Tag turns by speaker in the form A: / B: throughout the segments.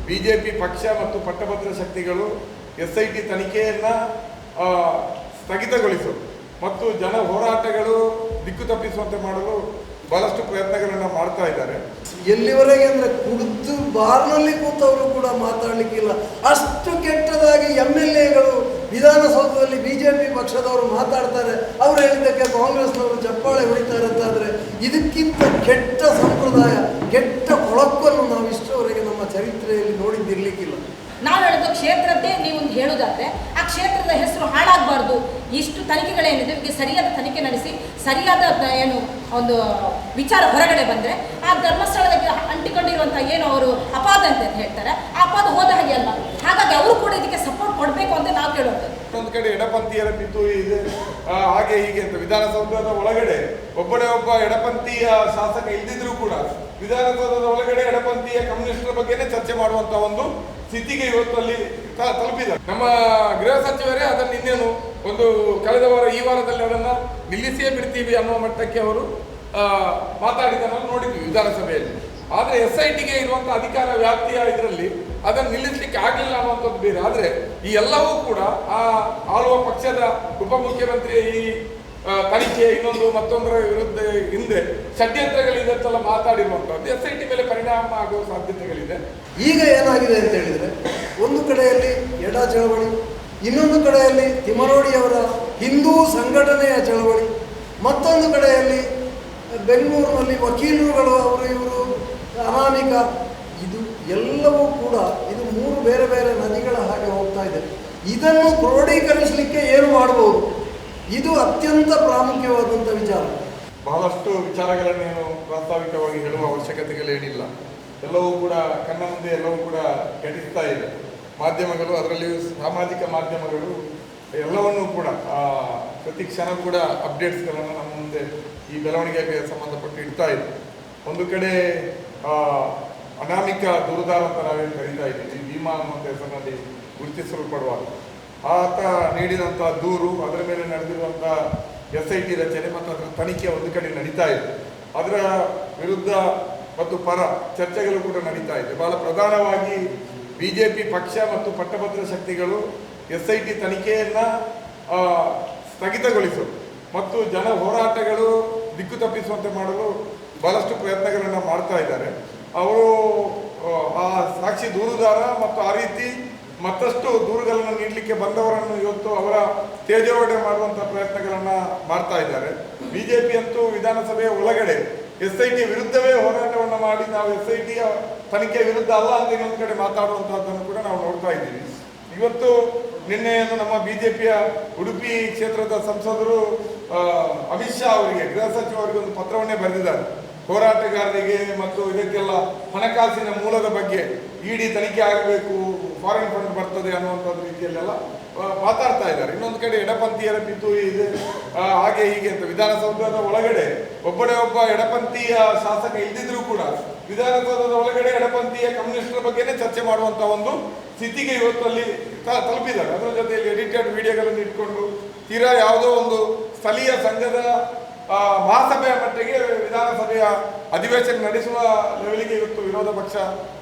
A: BJP ಪಕ್ಷ ಮತ್ತು ಪಟ್ಟಭದ್ರ ಶಕ್ತಿಗಳು SIT ತನಿಖೆಯನ್ನು ಸ್ಥಗಿತಗೊಳಿಸಲು ಮತ್ತು ಜನ ಹೋರಾಟಗಳು ದಿಕ್ಕು ತಪ್ಪಿಸುವಂತೆ ಮಾಡಲು ಬಹಳಷ್ಟು ಪ್ರಯತ್ನಗಳನ್ನು ಮಾಡ್ತಾ ಇದ್ದಾರೆ.
B: ಎಲ್ಲಿವರೆಗೆ ಅಂದರೆ ಕುಡಿದು ಬಾರ್ನಲ್ಲಿ ಕೂತವರು ಕೂಡ ಮಾತಾಡಲಿಕ್ಕಿಲ್ಲ, ಅಷ್ಟು ಕೆಟ್ಟದಾಗಿ MLAಗಳು ವಿಧಾನಸೌಧದಲ್ಲಿ BJP ಪಕ್ಷದವರು ಮಾತಾಡ್ತಾರೆ. ಅವ್ರು ಹೇಳಿದ್ದಕ್ಕೆ ಕಾಂಗ್ರೆಸ್ನವರು ಚಪ್ಪಾಳೆ ಹೊಡಿತಾರೆ ಅಂತಾದರೆ ಇದಕ್ಕಿಂತ ಕೆಟ್ಟ ಸಂಪ್ರದಾಯ, ಕೆಟ್ಟ ಕೊಳಕನ್ನು ನಾವು ಇಷ್ಟರವರೆಗೆ ನಮ್ಮ ಚರಿತ್ರೆಯಲ್ಲಿ ನೋಡಿದ್ದಿರಲಿಕ್ಕಿಲ್ಲ.
C: ನಾವು ಹೇಳೋದು ಕ್ಷೇತ್ರದ್ದೇ ನೀವು ಹೇಳೋದಾದ್ರೆ ಆ ಕ್ಷೇತ್ರದ ಹೆಸರು ಹಾಳಾಗಬಾರ್ದು. ಇಷ್ಟು ತನಿಖೆಗಳೇನಿದೆ ಇದಕ್ಕೆ ಸರಿಯಾದ ತನಿಖೆ ನಡೆಸಿ ಸರಿಯಾದ ಏನು ಒಂದು ವಿಚಾರ ಹೊರಗಡೆ ಬಂದರೆ ಆ ಧರ್ಮಸ್ಥಳಕ್ಕೆ ಅಂಟಿಕೊಂಡಿರುವಂಥ ಏನು ಅವರು ಅಪಾದ ಅಂತ ಹೇಳ್ತಾರೆ, ಆ ಅಪಾದ ಹೋದ ಹಾಗೆ ಅಲ್ಲ. ಹಾಗಾಗಿ ಅವರು ಕೂಡ ಇದಕ್ಕೆ ಸಪೋರ್ಟ್ ಕೊಡಬೇಕು ಅಂತ ನಾವು ಕೇಳೋದು.
A: ಒಂದು ಕಡೆ ಎಡಪಂಥೀಯರ ಪಿತೂರಿ ಇದೆ, ಹಾಗೆ ಹೀಗೆ ಅಂತ ವಿಧಾನಸೌಧದ ಒಳಗಡೆ ಒಬ್ಬನೇ ಒಬ್ಬ ಎಡಪಂಥೀಯ ಶಾಸಕ ಇಲ್ದಿದ್ರೂ ಕೂಡ ವಿಧಾನಸೌಧದ ಒಳಗಡೆ ಎಡಪಂಥೀಯ ಕಮ್ಯುನಿಸ್ಟರ ಬಗ್ಗೆನೇ ಚರ್ಚೆ ಮಾಡುವಂಥ ಒಂದು ಸ್ಥಿತಿಗೆ ಇವತ್ತಲ್ಲಿ ತಲುಪಿದ್ದಾರೆ. ನಮ್ಮ ಗೃಹ ಸಚಿವರೇ ಅದನ್ನು ಇನ್ನೇನು ಒಂದು ಕಳೆದ ವಾರ ಈ ವಾರದಲ್ಲಿ ಅದನ್ನು ನಿಲ್ಲಿಸಿಯೇ ಬಿಡ್ತೀವಿ ಅನ್ನುವ ಮಟ್ಟಕ್ಕೆ ಅವರು ಮಾತಾಡಿದ್ದನ್ನು ನೋಡಿದ್ವಿ ವಿಧಾನಸಭೆಯಲ್ಲಿ. ಆದರೆ SITಗೆ ಇರುವಂಥ ಅಧಿಕಾರ ವ್ಯಾಪ್ತಿಯ ಇದರಲ್ಲಿ ಅದನ್ನು ನಿಲ್ಲಿಸಲಿಕ್ಕೆ ಆಗಲಿಲ್ಲ ಅನ್ನುವಂಥದ್ದು ಬೇರೆ. ಆದರೆ ಈ ಎಲ್ಲವೂ ಕೂಡ ಆ ಆಳುವ ಪಕ್ಷದ ಉಪಮುಖ್ಯಮಂತ್ರಿಯ ಈ ತನಿಖೆ ಇನ್ನೊಂದು ಮತ್ತೊಂದರ ವಿರುದ್ಧ ಹಿಂದೆ ಷಡ್ಯಂತ್ರಗಳಿದೆ ಅಂತೆಲ್ಲ ಮಾತಾಡಿರುವಂಥದ್ದು SIT ಮೇಲೆ ಪರಿಣಾಮ ಆಗುವ ಸಾಧ್ಯತೆಗಳಿದೆ.
B: ಈಗ ಏನಾಗಿದೆ ಅಂತ ಹೇಳಿದರೆ, ಒಂದು ಕಡೆಯಲ್ಲಿ ಎಡ ಚಳವಳಿ, ಇನ್ನೊಂದು ಕಡೆಯಲ್ಲಿ ತಿಮ್ಮರೋಡಿಯವರ ಹಿಂದೂ ಸಂಘಟನೆಯ ಚಳವಳಿ, ಮತ್ತೊಂದು ಕಡೆಯಲ್ಲಿ ಬೆಂಗಳೂರಿನಲ್ಲಿ ವಕೀಲರುಗಳು ಅವರು ಇವರು ಅನಾಮಿಕ, ಇದು ಎಲ್ಲವೂ ಕೂಡ ಇದು ಮೂರು ಬೇರೆ ಬೇರೆ ನದಿಗಳ ಹಾಗೆ ಹೋಗ್ತಾ ಇದೆ. ಇದನ್ನು ಕ್ರೋಢೀಕರಿಸಲಿಕ್ಕೆ ಏನು ಮಾಡಬಹುದು? ಇದು ಅತ್ಯಂತ ಪ್ರಾಮುಖ್ಯವಾದಂಥ ವಿಚಾರ.
A: ಬಹಳಷ್ಟು ವಿಚಾರಗಳನ್ನೇನು ಪ್ರಾಸ್ತಾವಿಕವಾಗಿ ಹೇಳುವ ಅವಶ್ಯಕತೆಗಳೇನಿಲ್ಲ. ಎಲ್ಲವೂ ಕೂಡ ಕಣ್ಣ ಮುಂದೆ ಎಲ್ಲವೂ ಕೂಡ ಘಟಿಸ್ತಾ ಇದೆ. ಮಾಧ್ಯಮಗಳು, ಅದರಲ್ಲಿಯೂ ಸಾಮಾಜಿಕ ಮಾಧ್ಯಮಗಳು ಎಲ್ಲವನ್ನೂ ಕೂಡ ಪ್ರತಿ ಕ್ಷಣ ಕೂಡ ಅಪ್ಡೇಟ್ಸ್ಗಳನ್ನು ನಮ್ಮ ಮುಂದೆ ಈ ಬೆಳವಣಿಗೆಗೆ ಸಂಬಂಧಪಟ್ಟು ಇಡ್ತಾ ಇದೆ. ಒಂದು ಕಡೆ ಅನಾಮಿಕ ದೂರುದಾರ ಅಂತ ನಾವೇನು ಕರೀತಾ ಇದ್ದೀವಿ, ಭೀಮಾ ಅನ್ನುವಂಥ ಹೆಸರಿನಲ್ಲಿ ಗುರುತಿಸಲ್ಪಡುವಾಗ ಆತ ನೀಡಿದಂಥ ದೂರು, ಅದರ ಮೇಲೆ ನಡೆದಿರುವಂಥ SIT ರಚನೆ ಮತ್ತು ಅದರ ತನಿಖೆ ಒಂದು ಕಡೆ ನಡೀತಾ ಇದೆ. ಅದರ ವಿರುದ್ಧ ಮತ್ತು ಪರ ಚರ್ಚೆಗಳು ಕೂಡ ನಡೀತಾ ಇದೆ. ಬಹಳ ಪ್ರಧಾನವಾಗಿ BJP ಪಕ್ಷ ಮತ್ತು ಪಟ್ಟಭದ್ರ ಶಕ್ತಿಗಳು SIT ತನಿಖೆಯನ್ನು ಸ್ಥಗಿತಗೊಳಿಸಲು ಮತ್ತು ಜನ ಹೋರಾಟಗಳು ದಿಕ್ಕು ತಪ್ಪಿಸುವಂತೆ ಮಾಡಲು ಬಹಳಷ್ಟು ಪ್ರಯತ್ನಗಳನ್ನು ಮಾಡ್ತಾ ಇದ್ದಾರೆ. ಅವರು ಆ ಸಾಕ್ಷಿ ದೂರುದಾರ ಮತ್ತು ಆ ರೀತಿ ಮತ್ತಷ್ಟು ದೂರುಗಳನ್ನು ನೀಡಲಿಕ್ಕೆ ಬಂದವರನ್ನು ಇವತ್ತು ಅವರ ತೇಜೋವಧೆ ಮಾಡುವಂಥ ಪ್ರಯತ್ನಗಳನ್ನು ಮಾಡ್ತಾ ಇದ್ದಾರೆ. BJP ಅಂತೂ ವಿಧಾನಸಭೆಯ ಒಳಗಡೆ SIT ವಿರುದ್ಧವೇ ಹೋರಾಟವನ್ನು ಮಾಡಿ ನಾವು SITಯ ತನಿಖೆ ವಿರುದ್ಧ ಅಲ್ಲ ಅಂತ ಇನ್ನೊಂದು ಕಡೆ ಮಾತಾಡುವಂಥದ್ದನ್ನು ಕೂಡ ನಾವು ನೋಡ್ತಾ ಇದ್ದೀವಿ. ಇವತ್ತು ನಿನ್ನೆಯನ್ನು ನಮ್ಮ BJPಯ ಉಡುಪಿ ಕ್ಷೇತ್ರದ ಸಂಸದರು ಅಮಿತ್ ಶಾ ಅವರಿಗೆ, ಗೃಹ ಸಚಿವರಿಗೆ ಒಂದು ಪತ್ರವನ್ನೇ ಬರೆದಿದ್ದಾರೆ. ಹೋರಾಟಗಾರರಿಗೆ ಮತ್ತು ಇದಕ್ಕೆಲ್ಲ ಹಣಕಾಸಿನ ಮೂಲದ ಬಗ್ಗೆ ED ತನಿಖೆ ಆಗಬೇಕು, ಫಾರಿನ್ ಫಂಡ್ ಬರ್ತದೆ ಅನ್ನುವಂಥದ್ದು ರೀತಿಯಲ್ಲೆಲ್ಲ ಮಾತಾಡ್ತಾ ಇದ್ದಾರೆ. ಇನ್ನೊಂದು ಕಡೆ ಎಡಪಂಥೀಯರ ಪಿತೂರಿ ಇದೆ, ಹಾಗೆ ಹೀಗೆ ಅಂತ ವಿಧಾನಸೌಧದ ಒಳಗಡೆ ಒಬ್ಬನೇ ಒಬ್ಬ ಎಡಪಂಥೀಯ ಶಾಸಕ ಇಲ್ದಿದ್ರೂ ಕೂಡ ವಿಧಾನಸೌಧದ ಒಳಗಡೆ ಎಡಪಂಥೀಯ ಕಮ್ಯುನಿಸ್ಟರ ಬಗ್ಗೆನೇ ಚರ್ಚೆ ಮಾಡುವಂಥ ಒಂದು ಸ್ಥಿತಿಗೆ ಇವತ್ತಲ್ಲಿ ತಲುಪಿದ್ದಾರೆ. ಅದರ ಜೊತೆಯಲ್ಲಿ ಎಡಿಟೆಡ್ ವಿಡಿಯೋಗಳನ್ನು ಇಟ್ಕೊಂಡು ತೀರಾ ಯಾವುದೋ ಒಂದು ಸ್ಥಳೀಯ ಸಂಘದ ಮಹಾಸಭೆಯ ಮಟ್ಟಿಗೆ ವಿಧಾನಸಭೆಯ ಅಧಿವೇಶನ ನಡೆಸುವ ಲೆವೆಲಿಗೆ ಇವತ್ತು ವಿರೋಧ ಪಕ್ಷ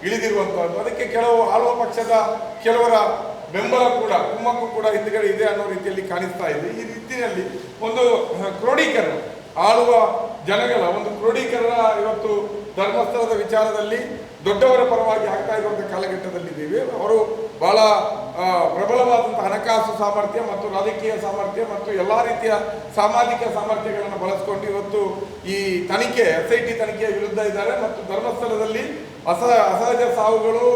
A: ಇಳಿದಿರುವಂಥದ್ದು. ಅದಕ್ಕೆ ಕೆಲವು ಆಳುವ ಪಕ್ಷದ ಕೆಲವರ ಬೆಂಬಲ ಕೂಡ, ಕುಮ್ಮಕ್ಕು ಕೂಡ ಹಿಂದುಗಡೆ ಇದೆ ಅನ್ನೋ ರೀತಿಯಲ್ಲಿ ಕಾಣಿಸ್ತಾ ಇದೆ. ಈ ರೀತಿಯಲ್ಲಿ ಒಂದು ಕ್ರೋಢೀಕರಣ, ಆಳುವ ಜನಗಳ ಒಂದು ಕ್ರೋಢೀಕರಣ ಇವತ್ತು ಧರ್ಮಸ್ಥಳದ ವಿಚಾರದಲ್ಲಿ ದೊಡ್ಡವರ ಪರವಾಗಿ ಆಗ್ತಾ ಇರುವಂಥ ಕಾಲಘಟ್ಟದಲ್ಲಿದ್ದೀವಿ. ಅವರು ಬಹಳ ಪ್ರಬಲವಾದಂಥ ಹಣಕಾಸು ಸಾಮರ್ಥ್ಯ ಮತ್ತು ರಾಜಕೀಯ ಸಾಮರ್ಥ್ಯ ಮತ್ತು ಎಲ್ಲ ರೀತಿಯ ಸಾಮಾಜಿಕ ಸಾಮರ್ಥ್ಯಗಳನ್ನು ಬಳಸಿಕೊಂಡು ಇವತ್ತು ಈ ತನಿಖೆ SIT ತನಿಖೆಯ ವಿರುದ್ಧ ಇದ್ದಾರೆ. ಮತ್ತು ಧರ್ಮಸ್ಥಳದಲ್ಲಿ ಅಸಹಜ ಸಾವುಗಳು,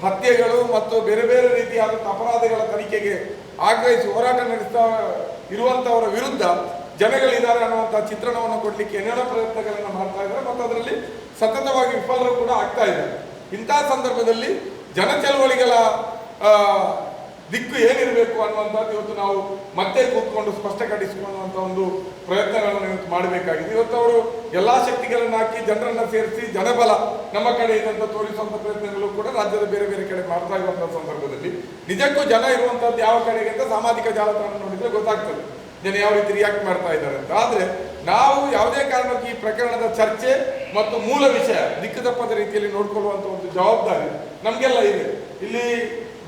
A: ಹತ್ಯೆಗಳು ಮತ್ತು ಬೇರೆ ಬೇರೆ ರೀತಿಯಾದಂಥ ಅಪರಾಧಗಳ ತನಿಖೆಗೆ ಆಗ್ರಹಿಸಿ ಹೋರಾಟ ನಡೆಸ್ತಾ ಇರುವಂಥವರ ವಿರುದ್ಧ ಜನಗಳಿದ್ದಾರೆ ಅನ್ನುವಂಥ ಚಿತ್ರಣವನ್ನು ಕೊಡಲಿಕ್ಕೆ ಏನೇನೋ ಪ್ರಯತ್ನಗಳನ್ನು ಮಾಡ್ತಾ ಇದ್ದಾರೆ ಮತ್ತು ಅದರಲ್ಲಿ ಸತತವಾಗಿ ವಿಫಲರು ಕೂಡ ಆಗ್ತಾ ಇದ್ದಾರೆ. ಇಂಥ ಸಂದರ್ಭದಲ್ಲಿ ಜನ ಚಳವಳಿಗಳ ದಿಕ್ಕು ಏನಿರಬೇಕು ಅನ್ನುವಂಥದ್ದು ಇವತ್ತು ನಾವು ಮತ್ತೆ ಕೂತ್ಕೊಂಡು ಸ್ಪಷ್ಟಪಡಿಸಿಕೊಳ್ಳುವಂಥ ಒಂದು ಪ್ರಯತ್ನಗಳನ್ನು ಇವತ್ತು ಮಾಡಬೇಕಾಗಿದೆ. ಇವತ್ತು ಅವರು ಎಲ್ಲ ಶಕ್ತಿಗಳನ್ನು ಹಾಕಿ ಜನರನ್ನು ಸೇರಿಸಿ ಜನಬಲ ನಮ್ಮ ಕಡೆ ಇದೆ ಅಂತ ತೋರಿಸುವಂಥ ಪ್ರಯತ್ನಗಳು ಕೂಡ ರಾಜ್ಯದ ಬೇರೆ ಬೇರೆ ಕಡೆ ಮಾಡ್ತಾ ಇರುವಂಥ ಸಂದರ್ಭದಲ್ಲಿ ನಿಜಕ್ಕೂ ಜನ ಇರುವಂಥದ್ದು ಯಾವ ಕಡೆಗೆ ಅಂತ ಸಾಮಾಜಿಕ ಜಾಲತಾಣ ನೋಡಿದರೆ ಗೊತ್ತಾಗ್ತದೆ ಜನ ಯಾವ ರೀತಿ ರಿಯಾಕ್ಟ್ ಮಾಡ್ತಾ ಇದ್ದಾರೆ ಅಂತ. ಆದರೆ ನಾವು ಯಾವುದೇ ಕಾರಣಕ್ಕೆ ಈ ಪ್ರಕರಣದ ಚರ್ಚೆ ಮತ್ತು ಮೂಲ ವಿಷಯ ದಿಕ್ಕು ತಪ್ಪದ ರೀತಿಯಲ್ಲಿ ನೋಡ್ಕೊಳ್ಳುವಂಥ ಒಂದು ಜವಾಬ್ದಾರಿ ನಮಗೆಲ್ಲ ಇದೆ. ಇಲ್ಲಿ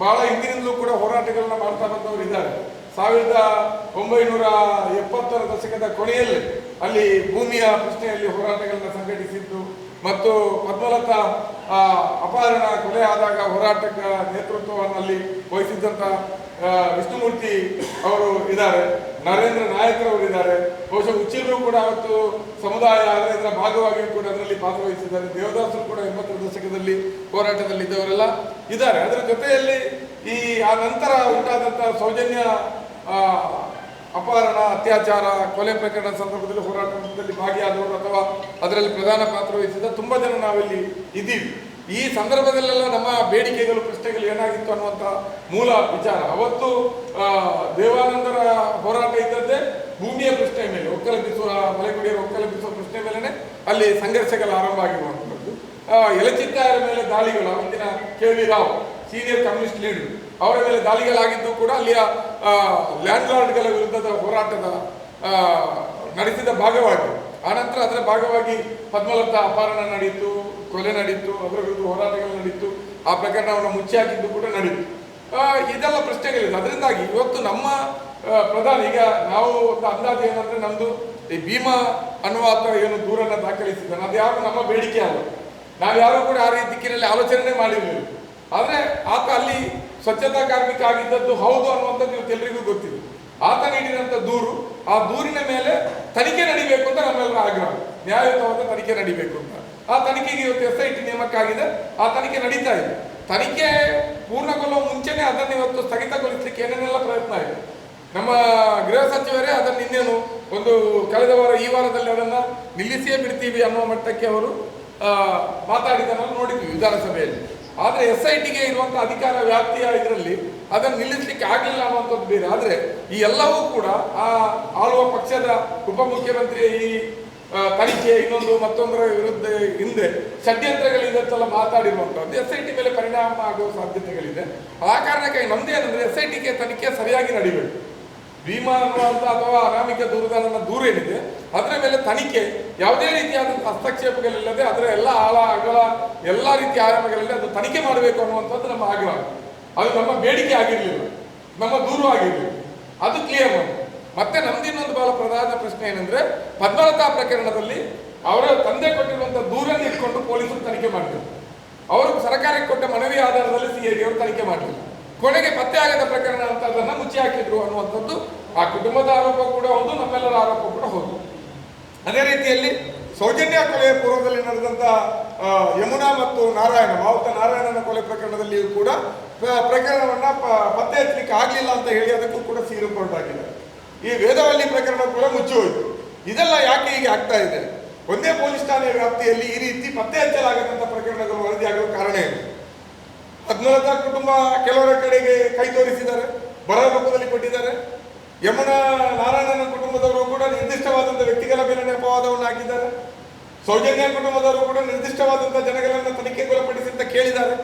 A: ಬಹಳ ಹಿಂದಿನಿಂದಲೂ ಕೂಡ ಹೋರಾಟಗಳನ್ನ ಮಾಡ್ತಾ ಬಂದವರು ಇದ್ದಾರೆ. 1970ರ ದಶಕದ ಕೊನೆಯಲ್ಲಿ ಅಲ್ಲಿ ಭೂಮಿಯ ಪ್ರಶ್ನೆಯಲ್ಲಿ ಹೋರಾಟಗಳನ್ನ ಸಂಘಟಿಸಿದ್ದು ಮತ್ತು ಪದ್ಮಲತಾ ಅಪಹರಣ ಕೊಲೆ ಆದಾಗ ಹೋರಾಟಕ್ಕೆ ನೇತೃತ್ವವನ್ನು ಅಲ್ಲಿ ವಹಿಸಿದ್ದಂಥ ವಿಷ್ಣುಮೂರ್ತಿ ಅವರು ಇದ್ದಾರೆ, ನರೇಂದ್ರ ನಾಯಕರವರು ಇದ್ದಾರೆ, ಬಹುಶಃ ಉಚ್ಚಿಲರು ಕೂಡ ಅವತ್ತು ಸಮುದಾಯ ಆದರೆ ಇದರ ಭಾಗವಾಗಿಯೂ ಕೂಡ ಅದರಲ್ಲಿ ಭಾಗವಹಿಸಿದ್ದಾರೆ. ದೇವದಾಸರು ಕೂಡ 80ರ ದಶಕದಲ್ಲಿ ಹೋರಾಟದಲ್ಲಿ ಇದ್ದವರೆಲ್ಲ ಇದ್ದಾರೆ. ಅದರ ಜೊತೆಯಲ್ಲಿ ಆ ನಂತರ ಉಂಟಾದಂಥ ಸೌಜನ್ಯ ಅಪಹರಣ, ಅತ್ಯಾಚಾರ, ಕೊಲೆ ಪ್ರಕರಣದ ಸಂದರ್ಭದಲ್ಲಿ ಹೋರಾಟದಲ್ಲಿ ಭಾಗಿಯಾದವರು ಅಥವಾ ಅದರಲ್ಲಿ ಪ್ರಧಾನ ಪಾತ್ರ ವಹಿಸಿದ ತುಂಬ ಜನ ನಾವಿಲ್ಲಿ ಇದ್ದೀವಿ. ಈ ಸಂದರ್ಭದಲ್ಲೆಲ್ಲ ನಮ್ಮ ಬೇಡಿಕೆಗಳು, ಪ್ರಶ್ನೆಗಳು ಏನಾಗಿತ್ತು ಅನ್ನುವಂಥ ಮೂಲ ವಿಚಾರ. ಅವತ್ತು ದೇವಾನಂದರ ಹೋರಾಟ ಇದ್ದದ್ದೇ ಭೂಮಿಯ ಪ್ರಶ್ನೆ ಮೇಲೆ, ಒಕ್ಕಲೆಬ್ಬಿಸುವ ಮಲೆಗುಡಿಯರ ಒಕ್ಕಲೆಬ್ಬಿಸುವ ಪ್ರಶ್ನೆ ಮೇಲೆನೆ ಅಲ್ಲಿ ಸಂಘರ್ಷಗಳು ಆರಂಭ ಆಗಿರುವಂಥದ್ದು. ಯಲಚಿತ್ತಾಯರ ಮೇಲೆ ದಾಳಿಗಳು, ಅವತ್ತಿನ KV Rao senior communist leader ಅವರ ಮೇಲೆ ದಾಳಿಗಳಾಗಿದ್ದು ಕೂಡ ಅಲ್ಲಿಯ ಲ್ಯಾಂಡ್ ಲಾರ್ಡ್ಗಳ ವಿರುದ್ಧದ ಹೋರಾಟದ ನಡೆಸಿದ ಭಾಗವಾಗಿ, ಆನಂತರ ಅದರ ಭಾಗವಾಗಿ ಪದ್ಮಲತಾ ಅಪಹರಣ ನಡೀತು, ಕೊಲೆ ನಡೀತು, ಅದರ ವಿರುದ್ಧ ಹೋರಾಟಗಳು ನಡೀತು, ಆ ಪ್ರಕರಣವನ್ನು ಮುಚ್ಚಿ ಹಾಕಿದ್ದು ಕೂಡ ನಡೀತು. ಇದೆಲ್ಲ ಪ್ರಶ್ನೆಗಳಿದೆ. ಅದರಿಂದಾಗಿ ಇವತ್ತು ನಮ್ಮ ಪ್ರಧಾನಿ, ಈಗ ನಾವು ಒಂದು ಅಂದಾಜು ಏನಂದ್ರೆ ನಮ್ದು ಈ ಭೀಮಾ ಅನ್ನುವ ಏನು ದೂರನ್ನು ದಾಖಲಿಸಿದ್ದಾನೆ ಅದು ಯಾರು ನಮ್ಮ ಬೇಡಿಕೆ ಅಲ್ಲ, ನಾವ್ಯಾರೂ ಕೂಡ ಆ ದಿಕ್ಕಿನಲ್ಲಿ ಆಲೋಚನೆ ಮಾಡಿರಲಿಲ್ಲ. ಆದರೆ ಆತ ಅಲ್ಲಿ ಸ್ವಚ್ಛತಾ ಕಾರ್ಮಿಕ ಆಗಿದ್ದದ್ದು ಹೌದು ಅನ್ನುವಂಥದ್ದು ಇವತ್ತು ಎಲ್ರಿಗೂ ಗೊತ್ತಿದೆ. ಆತ ನೀಡಿದಂಥ ದೂರು, ಆ ದೂರಿನ ಮೇಲೆ ತನಿಖೆ ನಡಿಬೇಕು ಅಂತ ನಮ್ಮೆಲ್ಲರ ಆಗ್ರಹ, ನ್ಯಾಯಯುತವಾದ ತನಿಖೆ ನಡಿಬೇಕು ಅಂತ. ಆ ತನಿಖೆಗೆ ಇವತ್ತು SIT ನೇಮಕ್ಕಾಗಿದೆ, ಆ ತನಿಖೆ ನಡೀತಾ ಇದೆ. ತನಿಖೆ ಪೂರ್ಣಗೊಳ್ಳುವ ಮುಂಚೆನೆ ಅದನ್ನು ಇವತ್ತು ಸ್ಥಗಿತಗೊಳಿಸಲಿಕ್ಕೆ ಏನೇನೆಲ್ಲ ಪ್ರಯತ್ನ ಇದೆ. ನಮ್ಮ ಗೃಹ ಸಚಿವರೇ ಅದನ್ನು ಇನ್ನೇನು ಒಂದು ಕಳೆದ ವಾರ, ಈ ವಾರದಲ್ಲಿ ಅದನ್ನು ನಿಲ್ಲಿಸಿಯೇ ಬಿಡ್ತೀವಿ ಅನ್ನುವ ಮಟ್ಟಕ್ಕೆ ಅವರು ಮಾತಾಡಿದ್ದನ್ನು ನೋಡಿದ್ವಿ ವಿಧಾನಸಭೆಯಲ್ಲಿ. ಆದರೆ SITಗೆ ಇರುವಂಥ ಅಧಿಕಾರ ವ್ಯಾಪ್ತಿಯ ಇದರಲ್ಲಿ ಅದನ್ನು ನಿಲ್ಲಿಸಲಿಕ್ಕೆ ಆಗಲಿಲ್ಲ ಅನ್ನುವಂಥದ್ದು ಬೇರೆ. ಆದರೆ ಈ ಎಲ್ಲವೂ ಕೂಡ ಆ ಆಳುವ ಪಕ್ಷದ ಉಪಮುಖ್ಯಮಂತ್ರಿ ಈ ತನಿಖೆ ಇನ್ನೊಂದು ಮತ್ತೊಂದರ ವಿರುದ್ಧ ಹಿಂದೆ ಷಡ್ಯಂತ್ರಗಳಿಂದೆಲ್ಲ ಮಾತಾಡಿರುವಂಥದ್ದು SIT ಮೇಲೆ ಪರಿಣಾಮ ಆಗುವ ಸಾಧ್ಯತೆಗಳಿದೆ. ಆ ಕಾರಣಕ್ಕಾಗಿ ನಮ್ದೇನೆಂದ್ರೆ SITಗೆ ತನಿಖೆ ಸರಿಯಾಗಿ ನಡಿಬೇಕು. ಭೀಮಾ ಅನ್ನುವಂಥ ಅಥವಾ ಅನಾಮಿಕ ದೂರುದಾರನ ದೂರ ಏನಿದೆ ಅದರ ಮೇಲೆ ತನಿಖೆ ಯಾವುದೇ ರೀತಿಯಾದ ಹಸ್ತಕ್ಷೇಪಗಳಿಲ್ಲದೆ ಅದರ ಎಲ್ಲ ಆಳ ಅಗಲ ಎಲ್ಲ ರೀತಿಯ ಆಯಾಮಗಳಲ್ಲಿ ಅದು ತನಿಖೆ ಮಾಡಬೇಕು ಅನ್ನುವಂಥದ್ದು ನಮ್ಮ ಆಗ್ರಹ. ಅದು ನಮ್ಮ ಬೇಡಿಕೆ ಆಗಿರಲಿಲ್ಲ, ನಮ್ಮ ದೂರು ಆಗಿರಲಿಲ್ಲ, ಅದು ಕ್ಲಿಯರ್ ಮಾಡಿ. ಮತ್ತೆ ನಮ್ದು ಇನ್ನೊಂದು ಬಹಳ ಪ್ರಧಾನ ಪ್ರಶ್ನೆ ಏನಂದ್ರೆ, ಪದ್ಮಲತಾ ಪ್ರಕರಣದಲ್ಲಿ ಅವರ ತಂದೆ ಕೊಟ್ಟಿರುವಂಥ ದೂರನ್ನು ಇಟ್ಕೊಂಡು ಪೊಲೀಸರು ತನಿಖೆ ಮಾಡಬೇಕು. ಅವರು ಸರ್ಕಾರಕ್ಕೆ ಕೊಟ್ಟ ಮನವಿ ಆಧಾರದಲ್ಲಿ CID ಅವರು ತನಿಖೆ ಮಾಡಲಿಲ್ಲ. ಕೊನೆಗೆ ಪತ್ತೆ ಆಗದ ಪ್ರಕರಣ ಅಂತ ಅದನ್ನು ಮುಚ್ಚಿ ಹಾಕಿದ್ರು ಅನ್ನುವಂಥದ್ದು ಆ ಕುಟುಂಬದ ಆರೋಪ ಕೂಡ ಹೌದು, ನಮ್ಮೆಲ್ಲರ ಆರೋಪ ಕೂಡ ಹೌದು. ಅದೇ ರೀತಿಯಲ್ಲಿ ಸೌಜನ್ಯ ಕೊಲೆಯ ಪೂರ್ವದಲ್ಲಿ ನಡೆದಂಥ ಯಮುನಾ ಮತ್ತು ನಾರಾಯಣ, ಮಾವುತ ನಾರಾಯಣನ ಕೊಲೆ ಪ್ರಕರಣದಲ್ಲಿಯೂ ಕೂಡ ಪ್ರಕರಣವನ್ನು ಪತ್ತೆ ಹಚ್ಚಲಿಕ್ಕೆ ಆಗಲಿಲ್ಲ ಅಂತ ಹೇಳಿ ಅದಕ್ಕೂ ಕೂಡ C ರಿಪೋರ್ಟ್ ಆಗಿದೆ. ಈ ವೇದವಲ್ಲಿ ಪ್ರಕರಣ ಕೂಡ ಮುಚ್ಚಿ ಹೋಯಿತು. ಇದೆಲ್ಲ ಯಾಕೆ ಹೀಗೆ ಆಗ್ತಾ ಇದೆ? ಒಂದೇ ಪೊಲೀಸ್ ಠಾಣೆಯ ವ್ಯಾಪ್ತಿಯಲ್ಲಿ ಈ ರೀತಿ ಪತ್ತೆ ಹಚ್ಚಲಾಗದಂಥ ಪ್ರಕರಣಗಳು ವರದಿಯಾಗುವ ಕಾರಣ ಏನು? ಪದ್ಮಲತಾ ಕುಟುಂಬ ಕೆಲವರ ಕಡೆಗೆ ಕೈ ತೋರಿಸಿದ್ದಾರೆ, ಬರ ರೂಪದಲ್ಲಿ ಕೊಟ್ಟಿದ್ದಾರೆ. ಯಮುನಾ ನಾರಾಯಣನ ಕುಟುಂಬದವರು ಕೂಡ ನಿರ್ದಿಷ್ಟವಾದಂಥ ವ್ಯಕ್ತಿಗಳ ಮೇಲೆ ಅಪವಾದವನ್ನು ಹಾಕಿದ್ದಾರೆ. ಸೌಜನ್ಯ ಕುಟುಂಬದವರು ಕೂಡ ನಿರ್ದಿಷ್ಟವಾದಂಥ ಜನಗಳನ್ನು ತನಿಖೆಗೊಳಪಡಿಸಿ ಅಂತ ಕೇಳಿದ್ದಾರೆ.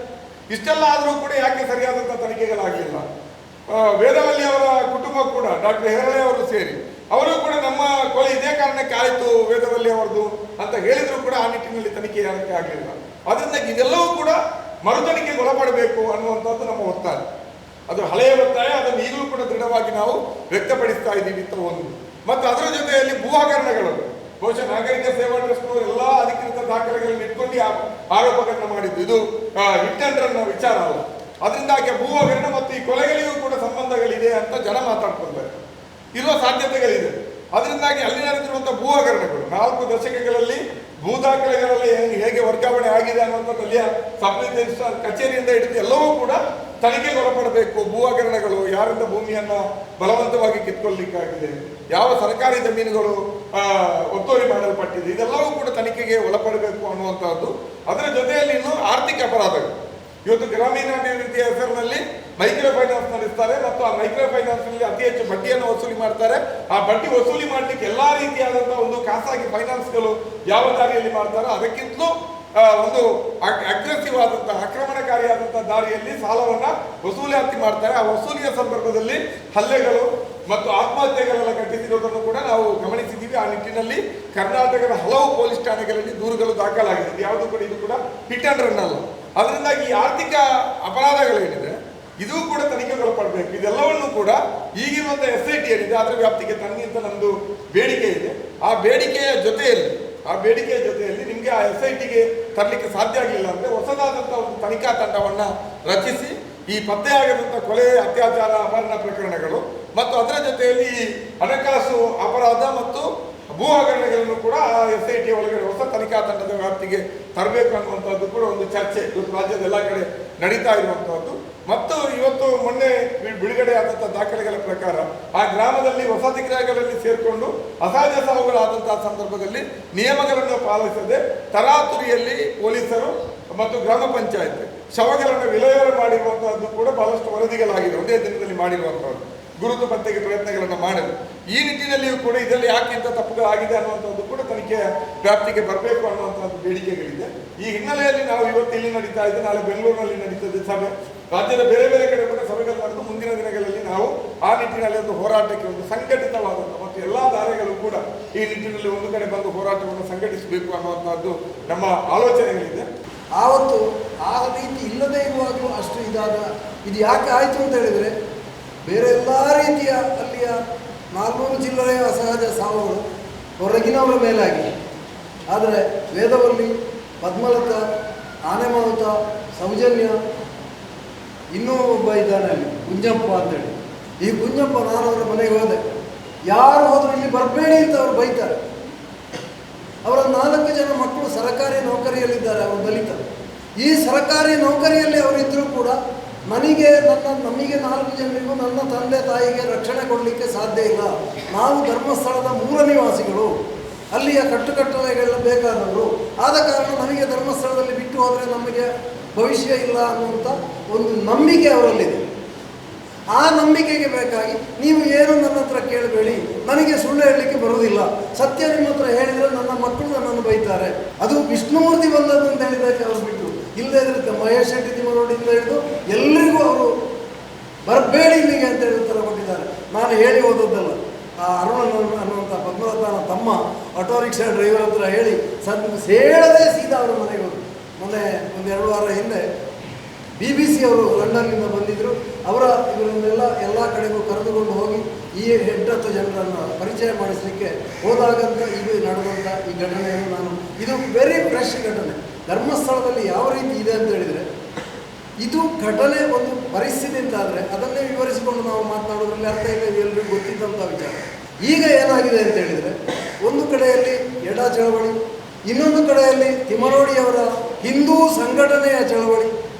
A: ಇಷ್ಟೆಲ್ಲ ಆದರೂ ಕೂಡ ಯಾಕೆ ಸರಿಯಾದಂಥ ತನಿಖೆಗಳಾಗಲಿಲ್ಲ? ವೇದವಲ್ಲಿ ಅವರ ಕುಟುಂಬ ಕೂಡ ಡಾಕ್ಟರ್ ಹೆರಳೆ ಅವರು ಸೇರಿ ಅವರು ಕೂಡ ನಮ್ಮ ಕೊಲೆ ಇದೇ ಕಾರಣಕ್ಕೆ ಆಯಿತು ವೇದವಲ್ಲಿ ಅವರದು ಅಂತ ಹೇಳಿದ್ರು ಕೂಡ ಆ ನಿಟ್ಟಿನಲ್ಲಿ ತನಿಖೆ ಯಾರಕ್ಕೆ ಆಗಲಿಲ್ಲ. ಅದರಿಂದ ಇದೆಲ್ಲವೂ ಕೂಡ ಮರುತನಿಖೆಗೆ ಒಳಪಡಬೇಕು ಅನ್ನುವಂಥದ್ದು ನಮ್ಮ ಒತ್ತಾಯ. ಅದು ಹಳೆಯ ಒತ್ತಾಯ, ಅದನ್ನು ಈಗಲೂ ಕೂಡ ದೃಢವಾಗಿ ನಾವು ವ್ಯಕ್ತಪಡಿಸ್ತಾ ಇದ್ದೀವಿ ಅಂತ ಒಂದು. ಮತ್ತು ಅದರ ಜೊತೆಯಲ್ಲಿ ಭೂ ಹಗರಣಗಳು, ಬಹುಶಃ ನಾಗರಿಕ ಸೇವಾ ಟ್ರಸ್ಟ್ನವರು ಎಲ್ಲ ಅಧಿಕೃತ ದಾಖಲೆಗಳನ್ನು ಇಟ್ಕೊಂಡು ಆರೋಪಗಳನ್ನ ಮಾಡಿದ್ದು. ಇದು ಹಿಟ್ ಅಂಡ್ ರನ್ ವಿಚಾರ ಅಲ್ಲ. ಅದರಿಂದಾಗಿ ಭೂ ಹಗರಣ ಮತ್ತು ಈ ಕೊಲೆಗಳಿಗೂ ಕೂಡ ಸಂಬಂಧಗಳಿದೆ ಅಂತ ಜನ ಮಾತಾಡ್ಕೊಳ್ತಾರೆ, ಇರುವ ಸಾಧ್ಯತೆಗಳಿದೆ. ಅದರಿಂದಾಗಿ ಅಲ್ಲಿ ನಡೆದಿರುವಂಥ ಭೂ ಹಗರಣಗಳು 4 ದಶಕಗಳಲ್ಲಿ ಭೂ ದಾಖಲೆಗಳಲ್ಲಿ ಹೇಗೆ ವರ್ಗಾವಣೆ ಆಗಿದೆ ಅನ್ನುವಂಥದ್ದು ಅಲ್ಲಿಯ ಸಬ್ ರಿಜಿಸ್ಟ್ರಾರ್ ಕಚೇರಿಯಿಂದ ಹಿಡಿದು ಎಲ್ಲವೂ ಕೂಡ ತನಿಖೆಗೆ ಒಳಪಡಬೇಕು. ಭೂ ಹಗರಣಗಳು, ಯಾರಿಂದ ಭೂಮಿಯನ್ನು ಬಲವಂತವಾಗಿ ಕಿತ್ಕೊಳ್ಳಲಿಕ್ಕಾಗಿದೆ, ಯಾವ ಸರ್ಕಾರಿ ಜಮೀನುಗಳು ಒತ್ತುವರಿ ಮಾಡಲ್ಪಟ್ಟಿದೆ, ಇದೆಲ್ಲವೂ ಕೂಡ ತನಿಖೆಗೆ ಒಳಪಡಬೇಕು ಅನ್ನುವಂಥದ್ದು. ಅದರ ಜೊತೆಯಲ್ಲಿ ಇನ್ನು ಆರ್ಥಿಕ ಅಪರಾಧಗಳು. ಇವತ್ತು ಗ್ರಾಮೀಣಾಭಿವೃದ್ಧಿಯ ಹೆಸರಿನಲ್ಲಿ ಮೈಕ್ರೋ ಫೈನಾನ್ಸ್ ನಡೆಸ್ತಾರೆ ಮತ್ತು ಆ ಮೈಕ್ರೋ ಫೈನಾನ್ಸ್ನಲ್ಲಿ ಅತಿ ಹೆಚ್ಚು ಬಡ್ಡಿಯನ್ನು ವಸೂಲಿ ಮಾಡ್ತಾರೆ. ಆ ಬಡ್ಡಿ ವಸೂಲಿ ಮಾಡಲಿಕ್ಕೆ ಎಲ್ಲ ರೀತಿಯಾದಂಥ ಒಂದು ಖಾಸಗಿ ಫೈನಾನ್ಸ್ಗಳು ಯಾವ ದಾರಿಯಲ್ಲಿ ಮಾಡ್ತಾರೋ ಅದಕ್ಕಿಂತಲೂ ಒಂದು ಅಗ್ರೆಸಿವ್ ಆದಂಥ ಆಕ್ರಮಣಕಾರಿಯಾದಂಥ ದಾರಿಯಲ್ಲಿ ಸಾಲವನ್ನು ವಸೂಲಾತಿ ಮಾಡ್ತಾರೆ. ಆ ವಸೂಲಿಯ ಸಂದರ್ಭದಲ್ಲಿ ಹಲ್ಲೆಗಳು ಮತ್ತು ಆತ್ಮಹತ್ಯೆಗಳೆಲ್ಲ ಘಟಿಸಿರುವುದನ್ನು ಕೂಡ ನಾವು ಗಮನಿಸಿದ್ದೀವಿ. ಆ ನಿಟ್ಟಿನಲ್ಲಿ ಕರ್ನಾಟಕದ ಹಲವು ಪೊಲೀಸ್ ಠಾಣೆಗಳಲ್ಲಿ ದೂರುಗಳು ದಾಖಲಾಗಿದೆ. ಯಾವುದು ಕೂಡ ಇದು ಕೂಡ ಹಿಟ್ ಅಂಡ್ ರನ್ ಅಲ್ಲ. ಅದರಿಂದಾಗಿ ಈ ಆರ್ಥಿಕ ಅಪರಾಧಗಳೇನಿದೆ ಇದು ಕೂಡ ತನಿಖೆಗೊಳಪಡಬೇಕು. ಇದೆಲ್ಲವನ್ನು ಕೂಡ ಈಗಿರುವಂಥ SIT ಏನಿದೆ ಅದರ ವ್ಯಾಪ್ತಿಗೆ ತನ್ನಿ ಅಂತ ನಮ್ಮದು ಬೇಡಿಕೆ ಇದೆ. ಆ ಬೇಡಿಕೆಯ ಜೊತೆಯಲ್ಲಿ ನಿಮಗೆ ಆ SITಗೆ ತರಲಿಕ್ಕೆ ಸಾಧ್ಯ ಆಗಲಿಲ್ಲ ಅಂದರೆ ಹೊಸದಾದಂಥ ಒಂದು ತನಿಖಾ ತಂಡವನ್ನು ರಚಿಸಿ ಈ ಪತ್ತೆಯಾಗದಂಥ ಕೊಲೆ, ಅತ್ಯಾಚಾರ, ಅಪಹರಣ ಪ್ರಕರಣಗಳು ಮತ್ತು ಅದರ ಜೊತೆಯಲ್ಲಿ ಹಣಕಾಸು ಅಪರಾಧ ಮತ್ತು ಭೂ ಹಗರಣಗಳನ್ನು ಕೂಡ SIT ಒಳಗಡೆ ಹೊಸ ತನಿಖಾ ತಂಡದ ವ್ಯಾಪ್ತಿಗೆ ತರಬೇಕು ಅನ್ನುವಂಥದ್ದು ಕೂಡ ಒಂದು ಚರ್ಚೆ ಇವತ್ತು ರಾಜ್ಯದ ಎಲ್ಲ ಕಡೆ ನಡೀತಾ ಇರುವಂಥದ್ದು. ಮತ್ತು ಇವತ್ತು ಮೊನ್ನೆ ಬಿಡುಗಡೆ ಆದಂಥ ದಾಖಲೆಗಳ ಪ್ರಕಾರ ಆ ಗ್ರಾಮದಲ್ಲಿ ವಸತಿ ಗೃಹಗಳಲ್ಲಿ ಸೇರಿಕೊಂಡು ಅಸಹಜ ಸಾವುಗಳಾದಂತಹ ಸಂದರ್ಭದಲ್ಲಿ ನಿಯಮಗಳನ್ನು ಪಾಲಿಸದೆ ತರಾತುರಿಯಲ್ಲಿ ಪೊಲೀಸರು ಮತ್ತು ಗ್ರಾಮ ಪಂಚಾಯತ್ ಶವಗಳನ್ನು ವಿಲೇವಾರಿ ಮಾಡಿರುವಂತಹದ್ದು ಕೂಡ ಬಹಳಷ್ಟು ವರದಿಗಳಾಗಿದೆ. ಒಂದೇ ದಿನದಲ್ಲಿ ಮಾಡಿರುವಂತಹದ್ದು ಗುರುತು ಪತ್ತೆಗೆ ಪ್ರಯತ್ನಗಳನ್ನು ಮಾಡಲು. ಈ ನಿಟ್ಟಿನಲ್ಲಿಯೂ ಕೂಡ ಇದರಲ್ಲಿ ಯಾಕೆ ಇಂಥ ತಪ್ಪುಗಳಾಗಿದೆ ಅನ್ನುವಂಥದ್ದು ಕೂಡ ತನಿಖೆಯ ವ್ಯಾಪ್ತಿಗೆ ಬರಬೇಕು ಅನ್ನುವಂಥದ್ದು ಬೇಡಿಕೆಗಳಿದೆ. ಈ ಹಿನ್ನೆಲೆಯಲ್ಲಿ ನಾವು ಇವತ್ತು ಇಲ್ಲಿ ನಡೀತಾ ಇದೆ, ನಾಳೆ ಬೆಂಗಳೂರಿನಲ್ಲಿ ನಡೀತದೆ ಸಭೆ, ರಾಜ್ಯದ ಬೇರೆ ಬೇರೆ ಕಡೆ ಕೂಡ ಸಭೆಗಳು ನಡೆದು ಮುಂದಿನ ದಿನಗಳಲ್ಲಿ ನಾವು ಆ ನಿಟ್ಟಿನಲ್ಲಿ ಒಂದು ಹೋರಾಟಕ್ಕೆ ಒಂದು ಸಂಘಟಿತವಾದಂಥ ಮತ್ತು ಎಲ್ಲ ದಾರಿಗಳು ಕೂಡ ಈ ನಿಟ್ಟಿನಲ್ಲಿ ಒಂದು ಕಡೆ ಬಂದು ಹೋರಾಟವನ್ನು ಸಂಘಟಿಸಬೇಕು ಅನ್ನುವಂಥದ್ದು ನಮ್ಮ ಆಲೋಚನೆಗಳಿದೆ.
B: ಆವತ್ತು ಆ ರೀತಿ ಇಲ್ಲದೇ ಇರುವಾಗಲೂ ಅಷ್ಟು ಇದು ಯಾಕೆ ಆಯಿತು ಅಂತ ಹೇಳಿದರೆ ಬೇರೆ ಎಲ್ಲ ರೀತಿಯ ಅಲ್ಲಿಯ 400 ಜಿಲ್ಲೆಯ ಅಸಹಜ ಸಾವುಗಳು ಹೊರಗಿನವರ ಮೇಲಾಗಿದೆ. ಆದರೆ ವೇದವಲ್ಲಿ, ಪದ್ಮಲತಾ, ಆನೆಮಾವುತ, ಸೌಜನ್ಯ, ಇನ್ನೂ ಒಬ್ಬ ಇದ್ದಾನೆ ಅಲ್ಲಿ ಕುಂಜಪ್ಪ ಅಂತೇಳಿ. ಈ ಕುಂಜಪ್ಪ, ನಾನು ಅವರ ಮನೆಗೆ ಹೋದೆ, ಯಾರು ಹೋದರೂ ಇಲ್ಲಿ ಬರಬೇಡಿ ಅಂತ ಅವರು ಬೈತಾರೆ. ಅವರ 4 ಜನ ಮಕ್ಕಳು ಸರ್ಕಾರಿ ನೌಕರಿಯಲ್ಲಿದ್ದಾರೆ, ಅವರು ದಲಿತರು. ಈ ಸರ್ಕಾರಿ ನೌಕರಿಯಲ್ಲಿ ಅವರಿದ್ದರೂ ಕೂಡ ನಮಗೆ 4 ಜನರಿಗೂ ನನ್ನ ತಂದೆ ತಾಯಿಗೆ ರಕ್ಷಣೆ ಕೊಡಲಿಕ್ಕೆ ಸಾಧ್ಯ ಇಲ್ಲ. ನಾವು ಧರ್ಮಸ್ಥಳದ ಮೂಲ ನಿವಾಸಿಗಳು, ಅಲ್ಲಿಯ ಕಟ್ಟುಕಟ್ಟಳೆಗೆಲ್ಲ ಬೇಕಾದವರು. ಆದ ಕಾರಣ ನನಗೆ ಧರ್ಮಸ್ಥಳದಲ್ಲಿ ಬಿಟ್ಟು ಹೋದರೆ ನಮಗೆ ಭವಿಷ್ಯ ಇಲ್ಲ ಅನ್ನುವಂಥ ಒಂದು ನಂಬಿಕೆ ಅವರಲ್ಲಿದೆ. ಆ ನಂಬಿಕೆಗೆ ಬೇಕಾಗಿ ನೀವು ಏನು ನನ್ನ ಹತ್ರ ಕೇಳಬೇಡಿ, ನನಗೆ ಸುಳ್ಳು ಹೇಳಲಿಕ್ಕೆ ಬರುವುದಿಲ್ಲ, ಸತ್ಯ ನಿಮ್ಮ ಹತ್ರ ಹೇಳಿದರೆ ನನ್ನ ಮಕ್ಕಳು ನನ್ನನ್ನು ಬೈತಾರೆ. ಅದು ವಿಷ್ಣುಮೂರ್ತಿ ಬಂದದ್ದು ಅಂತ ಹೇಳಿದಕ್ಕೆ ಅವರು ಬಿಟ್ಟು, ಇಲ್ಲದೇ ಇರುತ್ತೆ ಮಹೇಶ್ ಶೆಟ್ಟಿ ತಿಮ್ಮರೋಡಿಂದ ಹಿಡಿದು ಎಲ್ಲರಿಗೂ ಅವರು ಬರಬೇಡಿ ಇಲ್ಲಿಗೆ ಅಂತ ಹೇಳಿ ಉತ್ತರ ಕೊಟ್ಟಿದ್ದಾರೆ. ನಾನು ಹೇಳಿ ಓದೋದಲ್ಲ. ಆ ಅರುಣ್ ಅನ್ನುವಂಥ ಪದ್ಮಲತಾನ ತಮ್ಮ ಆಟೋ ರಿಕ್ಷಾ ಡ್ರೈವರ್ ಹತ್ರ ಹೇಳಿ ಹೇಳದೆ ಸೀದಾ ಅವರ ಮನೆಗೆ ಹೋದರು. ಮೊನ್ನೆ 1-2 ವಾರ ಹಿಂದೆ BBC ಅವರು ಲಂಡನ್ನಿಂದ ಬಂದಿದ್ದರು. ಇವರನ್ನೆಲ್ಲ ಎಲ್ಲ ಕಡೆಗೂ ಕರೆದುಕೊಂಡು ಹೋಗಿ ಈ 8-10 ಜನರನ್ನು ಪರಿಚಯ ಮಾಡಿಸಲಿಕ್ಕೆ ಹೋದಾಗಂತ ಇದು ನಡೆದಂಥ ಈ ಘಟನೆಯನ್ನು ನಾನು, ಇದು ವೆರಿ ಫ್ರೆಶ್ ಘಟನೆ. ಧರ್ಮಸ್ಥಳದಲ್ಲಿ ಯಾವ ರೀತಿ ಇದೆ ಅಂತ ಹೇಳಿದರೆ, ಇದು ಘಟನೆ ಒಂದು ಪರಿಸ್ಥಿತಿ ಅಂತಾದರೆ ಅದನ್ನೇ ವಿವರಿಸಿಕೊಂಡು ನಾವು ಮಾತನಾಡೋದ್ರಲ್ಲಿ ಅರ್ಥ ಇಲ್ಲ, ಇದು ಎಲ್ಲರಿಗೂ ಗೊತ್ತಿದ್ದಂಥ ವಿಚಾರ. ಈಗ ಏನಾಗಿದೆ ಅಂತ ಹೇಳಿದರೆ, ಒಂದು ಕಡೆಯಲ್ಲಿ ಎಡ ಚಳವಳಿ, ಇನ್ನೊಂದು ಕಡೆಯಲ್ಲಿ ತಿಮ್ಮರೋಡಿಯವರ ಹಿಂದೂ ಸಂಘಟನೆಯ ಚಳವಳಿ,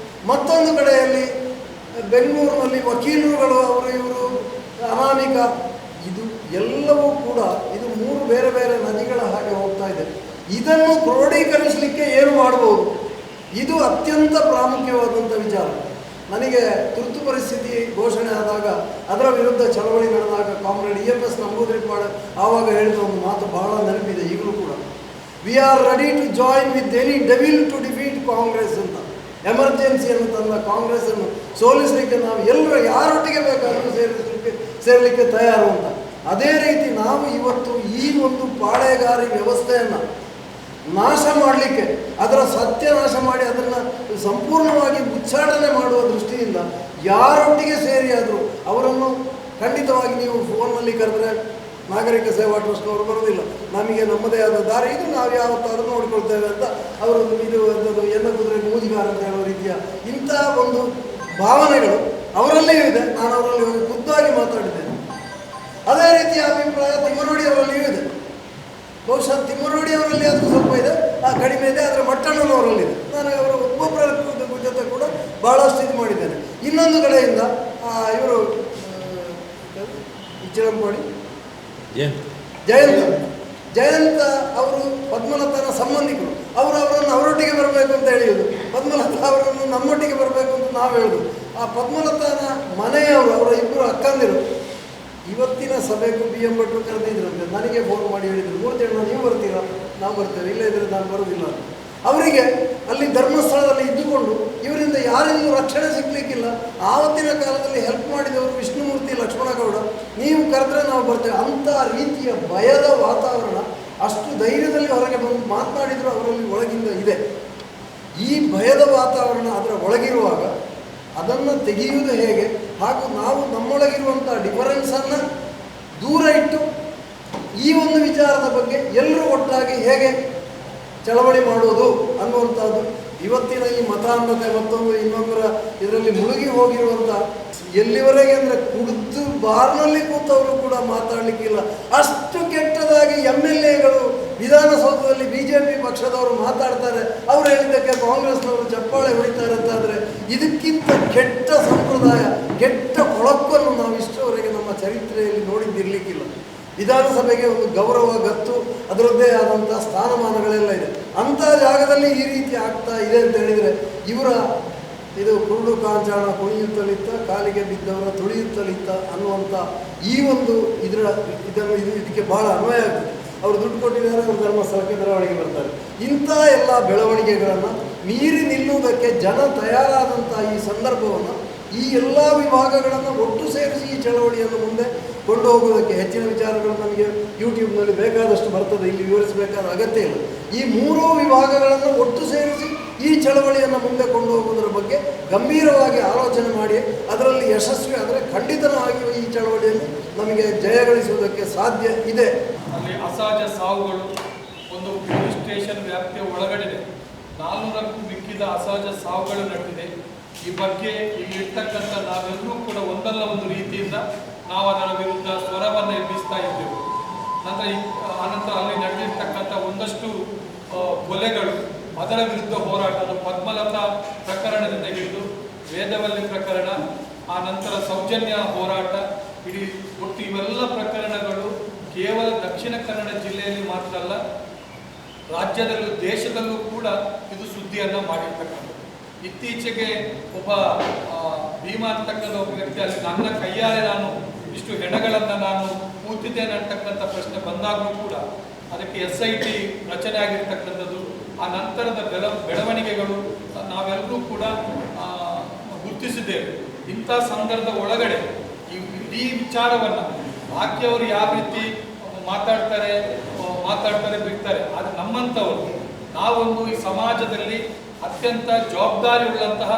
B: ಮತ್ತೊಂದು ಕಡೆಯಲ್ಲಿ ಬೆಂಗಳೂರಿನಲ್ಲಿ ವಕೀಲರುಗಳು ಅವರು ಇವರು ಅನಾಮಿಕ. ಇದು ಎಲ್ಲವೂ ಕೂಡ ಇದು 3 ಬೇರೆ ಬೇರೆ ನದಿಗಳ ಹಾಗೆ ಹೋಗ್ತಾ ಇದೆ. ಇದನ್ನು ಕ್ರೋಢೀಕರಿಸಲಿಕ್ಕೆ ಏನು ಮಾಡ್ಬೋದು? ಇದು ಅತ್ಯಂತ ಪ್ರಾಮುಖ್ಯವಾದಂಥ ವಿಚಾರ. ನನಗೆ ತುರ್ತು ಪರಿಸ್ಥಿತಿ ಘೋಷಣೆ ಆದಾಗ, ಅದರ ವಿರುದ್ಧ ಚಳವಳಿ ನಡೆದಾಗ ಕಾಮ್ರೇಡ್ EFS ನಂಬೂದಿರಿಪಾಡ ಆವಾಗ ಹೇಳಿದ ಒಂದು ಮಾತು ಬಹಳ ನೆನಪಿದೆ ಈಗಲೂ ಕೂಡ. We are ready to join with any devil to defeat Congress ಅಂತ. ಎಮರ್ಜೆನ್ಸಿಯನ್ನು ತಂದ ಕಾಂಗ್ರೆಸ್ಸನ್ನು ಸೋಲಿಸಲಿಕ್ಕೆ ನಾವು ಎಲ್ಲರೂ ಯಾರೊಟ್ಟಿಗೆ ಬೇಕಾದರೂ ಸೇರಲಿಕ್ಕೆ ತಯಾರು ಅಂತ. ಅದೇ ರೀತಿ ನಾವು ಇವತ್ತು ಈ ಒಂದು ಪಾಳೆಗಾರಿ ವ್ಯವಸ್ಥೆಯನ್ನು ನಾಶ ಮಾಡಲಿಕ್ಕೆ, ಅದರ ಸತ್ಯನಾಶ ಮಾಡಿ ಅದನ್ನು ಸಂಪೂರ್ಣವಾಗಿ ಉಚ್ಚಾಟನೆ ಮಾಡುವ ದೃಷ್ಟಿಯಿಂದ ಯಾರೊಟ್ಟಿಗೆ ಸೇರಿಯಾದರೂ ಅವರನ್ನು ಖಂಡಿತವಾಗಿ ನೀವು ಫೋನ್ನಲ್ಲಿ ಕರೆದರೆ ನಾಗರಿಕ ಸೇವಾ ಟ್ರಸ್ಟ್ನವರು ಬರೋದಿಲ್ಲ, ನಮಗೆ ನಮ್ಮದೇ ಆದ ದಾರಿ ಇದು, ನಾವು ಯಾವತ್ತಾದರೂ ನೋಡಿಕೊಳ್ತೇವೆ ಅಂತ ಅವರು ಇದು ಎಲ್ಲ ಕುದುರೆ ಮೂಜಿಗಾರ ಅಂತ ಹೇಳೋ ರೀತಿಯ ಇಂಥ ಒಂದು ಭಾವನೆಗಳು ಅವರಲ್ಲಿಯೂ ಇದೆ. ನಾನು ಅವರಲ್ಲಿ ಹೋಗಿ ಖುದ್ದಾಗಿ ಮಾತಾಡಿದ್ದೇನೆ. ಅದೇ ರೀತಿಯ ಅಭಿಪ್ರಾಯ ತಿಮ್ಮರೋಡಿಯವರಲ್ಲಿಯೂ ಇದೆ. ಬಹುಶಃ ತಿಮ್ಮರೋಡಿಯವರಲ್ಲಿ ಅದು ಸ್ವಲ್ಪ ಇದೆ, ಕಡಿಮೆ ಇದೆ, ಆದರೆ ಮಟ್ಟಣ್ಣನವರಲ್ಲಿದೆ. ನಾನು ಅವರ ಒಬ್ಬೊಬ್ಬರ ಜೊತೆ ಕೂಡ ಭಾಳಷ್ಟು ಇದು ಮಾಡಿದ್ದೇನೆ. ಇನ್ನೊಂದು ಕಡೆಯಿಂದ ಇವರು ಚಿರಂಪಾಡಿ ಜಯಂತ ಅವರು ಪದ್ಮಲತಾನ ಸಂಬಂಧಿಕರು. ಅವರನ್ನು ಅವರೊಟ್ಟಿಗೆ ಬರಬೇಕು ಅಂತ ಹೇಳಿದ್ರು, ಪದ್ಮಲತಾ ಅವರನ್ನು ನಮ್ಮೊಟ್ಟಿಗೆ ಬರಬೇಕು ಅಂತ ನಾವು ಹೇಳುದು. ಆ ಪದ್ಮಲತಾನ ಮನೆಯವರು, ಅವರ 2 ಅಕ್ಕಂದಿರು ಇವತ್ತಿನ ಸಭೆಗೂ BM ಭಟ್ರು ಕರೆದಿದ್ರಂತೆ. ನನಗೆ ಫೋನ್ ಮಾಡಿ ಹೇಳಿದರು, 3 ಜನ ನೀವು ಬರ್ತೀರಾ? ನಾವು ಬರ್ತೇವೆ, ಇಲ್ಲ ಇದ್ರೆ ನಾನು ಬರೋದಿಲ್ಲ. ಅವರಿಗೆ ಅಲ್ಲಿ ಧರ್ಮಸ್ಥಳದಲ್ಲಿ ಇದ್ದುಕೊಂಡು ಇವರಿಂದ ಯಾರಿಂದಲೂ ರಕ್ಷಣೆ ಸಿಗಲಿಕ್ಕಿಲ್ಲ. ಆವತ್ತಿನ ಕಾಲದಲ್ಲಿ ಹೆಲ್ಪ್ ಮಾಡಿದವರು ವಿಷ್ಣುಮೂರ್ತಿ, ಲಕ್ಷ್ಮಣಗೌಡ, ನೀವು ಕರೆದ್ರೆ ನಾವು ಬರ್ತೇವೆ ಅಂಥ ರೀತಿಯ ಭಯದ ವಾತಾವರಣ ಅಷ್ಟು ಧೈರ್ಯದಲ್ಲಿ ಹೊರಗೆ ಬಂದು ಮಾತನಾಡಿದರೂ ಅವರಲ್ಲಿ ಒಳಗಿಂದ ಇದೆ. ಈ ಭಯದ ವಾತಾವರಣ ಅದರ ಒಳಗಿರುವಾಗ ಅದನ್ನು ತೆಗೆಯುವುದು ಹೇಗೆ, ಹಾಗೂ ನಾವು ನಮ್ಮೊಳಗಿರುವಂಥ ಡಿಫರೆನ್ಸನ್ನು ದೂರ ಇಟ್ಟು ಈ ಒಂದು ವಿಚಾರದ ಬಗ್ಗೆ ಎಲ್ಲರೂ ಒಟ್ಟಾಗಿ ಹೇಗೆ ಚಳವಳಿ ಮಾಡೋದು ಅನ್ನುವಂಥದ್ದು ಇವತ್ತಿನ ಈ ಮತಾಂಧತೆ ಮತ್ತೊಂದು ಇನ್ನೊಂದರ ಇದರಲ್ಲಿ ಮುಳುಗಿ ಹೋಗಿರುವಂಥ, ಎಲ್ಲಿವರೆಗೆ ಅಂದರೆ ಕುಡಿದು ಬಾರ್ನಲ್ಲಿ ಕೂತವರು ಕೂಡ ಮಾತಾಡಲಿಕ್ಕಿಲ್ಲ, ಅಷ್ಟು ಕೆಟ್ಟದಾಗಿ MLAಗಳು ವಿಧಾನಸೌಧದಲ್ಲಿ BJP ಪಕ್ಷದವರು ಮಾತಾಡ್ತಾರೆ, ಅವ್ರು ಹೇಳಿದ್ದಕ್ಕೆ ಕಾಂಗ್ರೆಸ್ನವರು ಚಪ್ಪಾಳೆ ಹೊಡಿತಾರೆ ಅಂತಾದರೆ ಇದಕ್ಕಿಂತ ಕೆಟ್ಟ ಸಂಪ್ರದಾಯ, ಕೆಟ್ಟ ಕೊಳಕನ್ನು ನಾವು ಇಷ್ಟರವರೆಗೆ ನಮ್ಮ ಚರಿತ್ರೆಯಲ್ಲಿ ನೋಡಿದ್ದಿರಲಿಕ್ಕಿಲ್ಲ. ವಿಧಾನಸಭೆಗೆ ಒಂದು ಗೌರವ ಗತ್ತು ಅದರದ್ದೇ ಆದಂಥ ಸ್ಥಾನಮಾನಗಳೆಲ್ಲ ಇದೆ. ಅಂಥ ಜಾಗದಲ್ಲಿ ಈ ರೀತಿ ಆಗ್ತಾ ಇದೆ ಅಂತ ಹೇಳಿದರೆ ಇವರ ಇದು ಕುರುಡು ಕಾಂಚಾಣ ಕುಣಿಯುತ್ತಲಿತ್ತ ಕಾಲಿಗೆ ಬಿದ್ದವರ ತುಳಿಯುತ್ತಲಿತ್ತ ಅನ್ನುವಂಥ ಈ ಒಂದು ಇದಕ್ಕೆ ಬಹಳ ಅನ್ವಯ ಆಗ್ತದೆ. ಅವರು ದುಡ್ಡು ಕೊಟ್ಟಿದ್ದಾರೆ, ಅವರು ಧರ್ಮಸ್ಥಳಕ್ಕೆ ಮೆರವಣಿಗೆ ಬರ್ತಾರೆ. ಇಂಥ ಎಲ್ಲ ಬೆಳವಣಿಗೆಗಳನ್ನು ಮೀರಿ ನಿಲ್ಲುವುದಕ್ಕೆ ಜನ ತಯಾರಾದಂಥ ಈ ಸಂದರ್ಭವನ್ನು ಈ ಎಲ್ಲ ವಿಭಾಗಗಳನ್ನು ಒಟ್ಟು ಸೇರಿಸಿ ಈ ಚಳವಳಿಯನ್ನು ಮುಂದೆ ಕೊಂಡು ಹೋಗುವುದಕ್ಕೆ ಹೆಚ್ಚಿನ ವಿಚಾರಗಳು ನಮಗೆ ಯೂಟ್ಯೂಬ್ನಲ್ಲಿ ಬೇಕಾದಷ್ಟು ಬರ್ತದೆ, ಇಲ್ಲಿ ವಿವರಿಸಬೇಕಾದ ಅಗತ್ಯ ಇಲ್ಲ. ಈ ಮೂರೂ ವಿಭಾಗಗಳನ್ನು ಒಟ್ಟು ಸೇರಿಸಿ ಈ ಚಳವಳಿಯನ್ನು ಮುಂದೆ ಕೊಂಡು ಹೋಗುವುದರ ಬಗ್ಗೆ ಗಂಭೀರವಾಗಿ ಆಲೋಚನೆ ಮಾಡಿ ಅದರಲ್ಲಿ ಯಶಸ್ವಿ ಆದರೆ ಖಂಡಿತವಾಗಿಯೂ ಈ ಚಳವಳಿಯಲ್ಲಿ ನಮಗೆ ಜಯಗಳಿಸುವುದಕ್ಕೆ ಸಾಧ್ಯ ಇದೆ.
D: ಅಲ್ಲಿ ಅಸಹಜ ಸಾವುಗಳು ಒಂದು ಪೊಲೀಸ್ ಸ್ಟೇಷನ್ ವ್ಯಾಪ್ತಿಯ ಒಳಗಡೆ 400ಕ್ಕೂ ಮಿಕ್ಕಿದ ಅಸಹಜ ಸಾವುಗಳು ನಡೆದಿದೆ. ಈ ಬಗ್ಗೆ ಇಲ್ಲಿರ್ತಕ್ಕಂಥ ನಾವೆಲ್ಲರೂ ಕೂಡ ಒಂದಲ್ಲ ಒಂದು ರೀತಿಯಿಂದ ನಾವು ಅದರ ವಿರುದ್ಧ ಸ್ವರವನ್ನು ಎಬ್ಬಿಸ್ತಾ ಇದ್ದೆವು. ಆನಂತರ ಅಲ್ಲಿ ನಡೆದಿರ್ತಕ್ಕಂಥ ಒಂದಷ್ಟು ಕೊಲೆಗಳು, ಅದರ ವಿರುದ್ಧ ಹೋರಾಟ, ಅದು ಪದ್ಮಲತಾ ಪ್ರಕರಣದಿಂದ ಹಿಡಿದು ವೇದವಲ್ಲಿ ಪ್ರಕರಣ, ಆ ನಂತರ ಸೌಜನ್ಯ ಹೋರಾಟ, ಇಡೀ ಒಟ್ಟು ಇವೆಲ್ಲ ಪ್ರಕರಣಗಳು ಕೇವಲ ದಕ್ಷಿಣ ಕನ್ನಡ ಜಿಲ್ಲೆಯಲ್ಲಿ ಮಾತ್ರ ಅಲ್ಲ, ರಾಜ್ಯದಲ್ಲೂ ದೇಶದಲ್ಲೂ ಕೂಡ ಇದು ಸುದ್ದಿಯನ್ನು ಮಾಡಿರ್ತಕ್ಕಂಥದ್ದು. ಇತ್ತೀಚೆಗೆ ಒಬ್ಬ ಭೀಮಾ ಅಂತಕ್ಕಂಥ ಒಬ್ಬ ವ್ಯಕ್ತಿ ಅಲ್ಲಿ ನನ್ನ ಕೈಯಾರೆ ನಾನು ಇಷ್ಟು ಹೆಣಗಳನ್ನು ನಾನು ಕೂತಿದ್ದೇನೆ ಅಂತಕ್ಕಂಥ ಪ್ರಶ್ನೆ ಬಂದಾಗಲೂ ಕೂಡ ಅದಕ್ಕೆ SIT ರಚನೆ ಆಗಿರ್ತಕ್ಕಂಥದ್ದು, ಆ ನಂತರದ ಬೆಳವಣಿಗೆಗಳು ನಾವೆಲ್ಲರೂ ಕೂಡ ಗುರುತಿಸಿದ್ದೇವೆ. ಇಂಥ ಸಂದರ್ಭದ ಒಳಗಡೆ ಈ ವಿಚಾರವನ್ನು ಬಾಕಿಯವರು ಯಾವ ರೀತಿ ಮಾತಾಡ್ತಾರೆ ಬಿಡ್ತಾರೆ, ಆದರೆ ನಮ್ಮಂಥವರು ನಾವೊಂದು ಈ ಸಮಾಜದಲ್ಲಿ ಅತ್ಯಂತ ಜವಾಬ್ದಾರಿ ಉಳ್ಳಂತಹ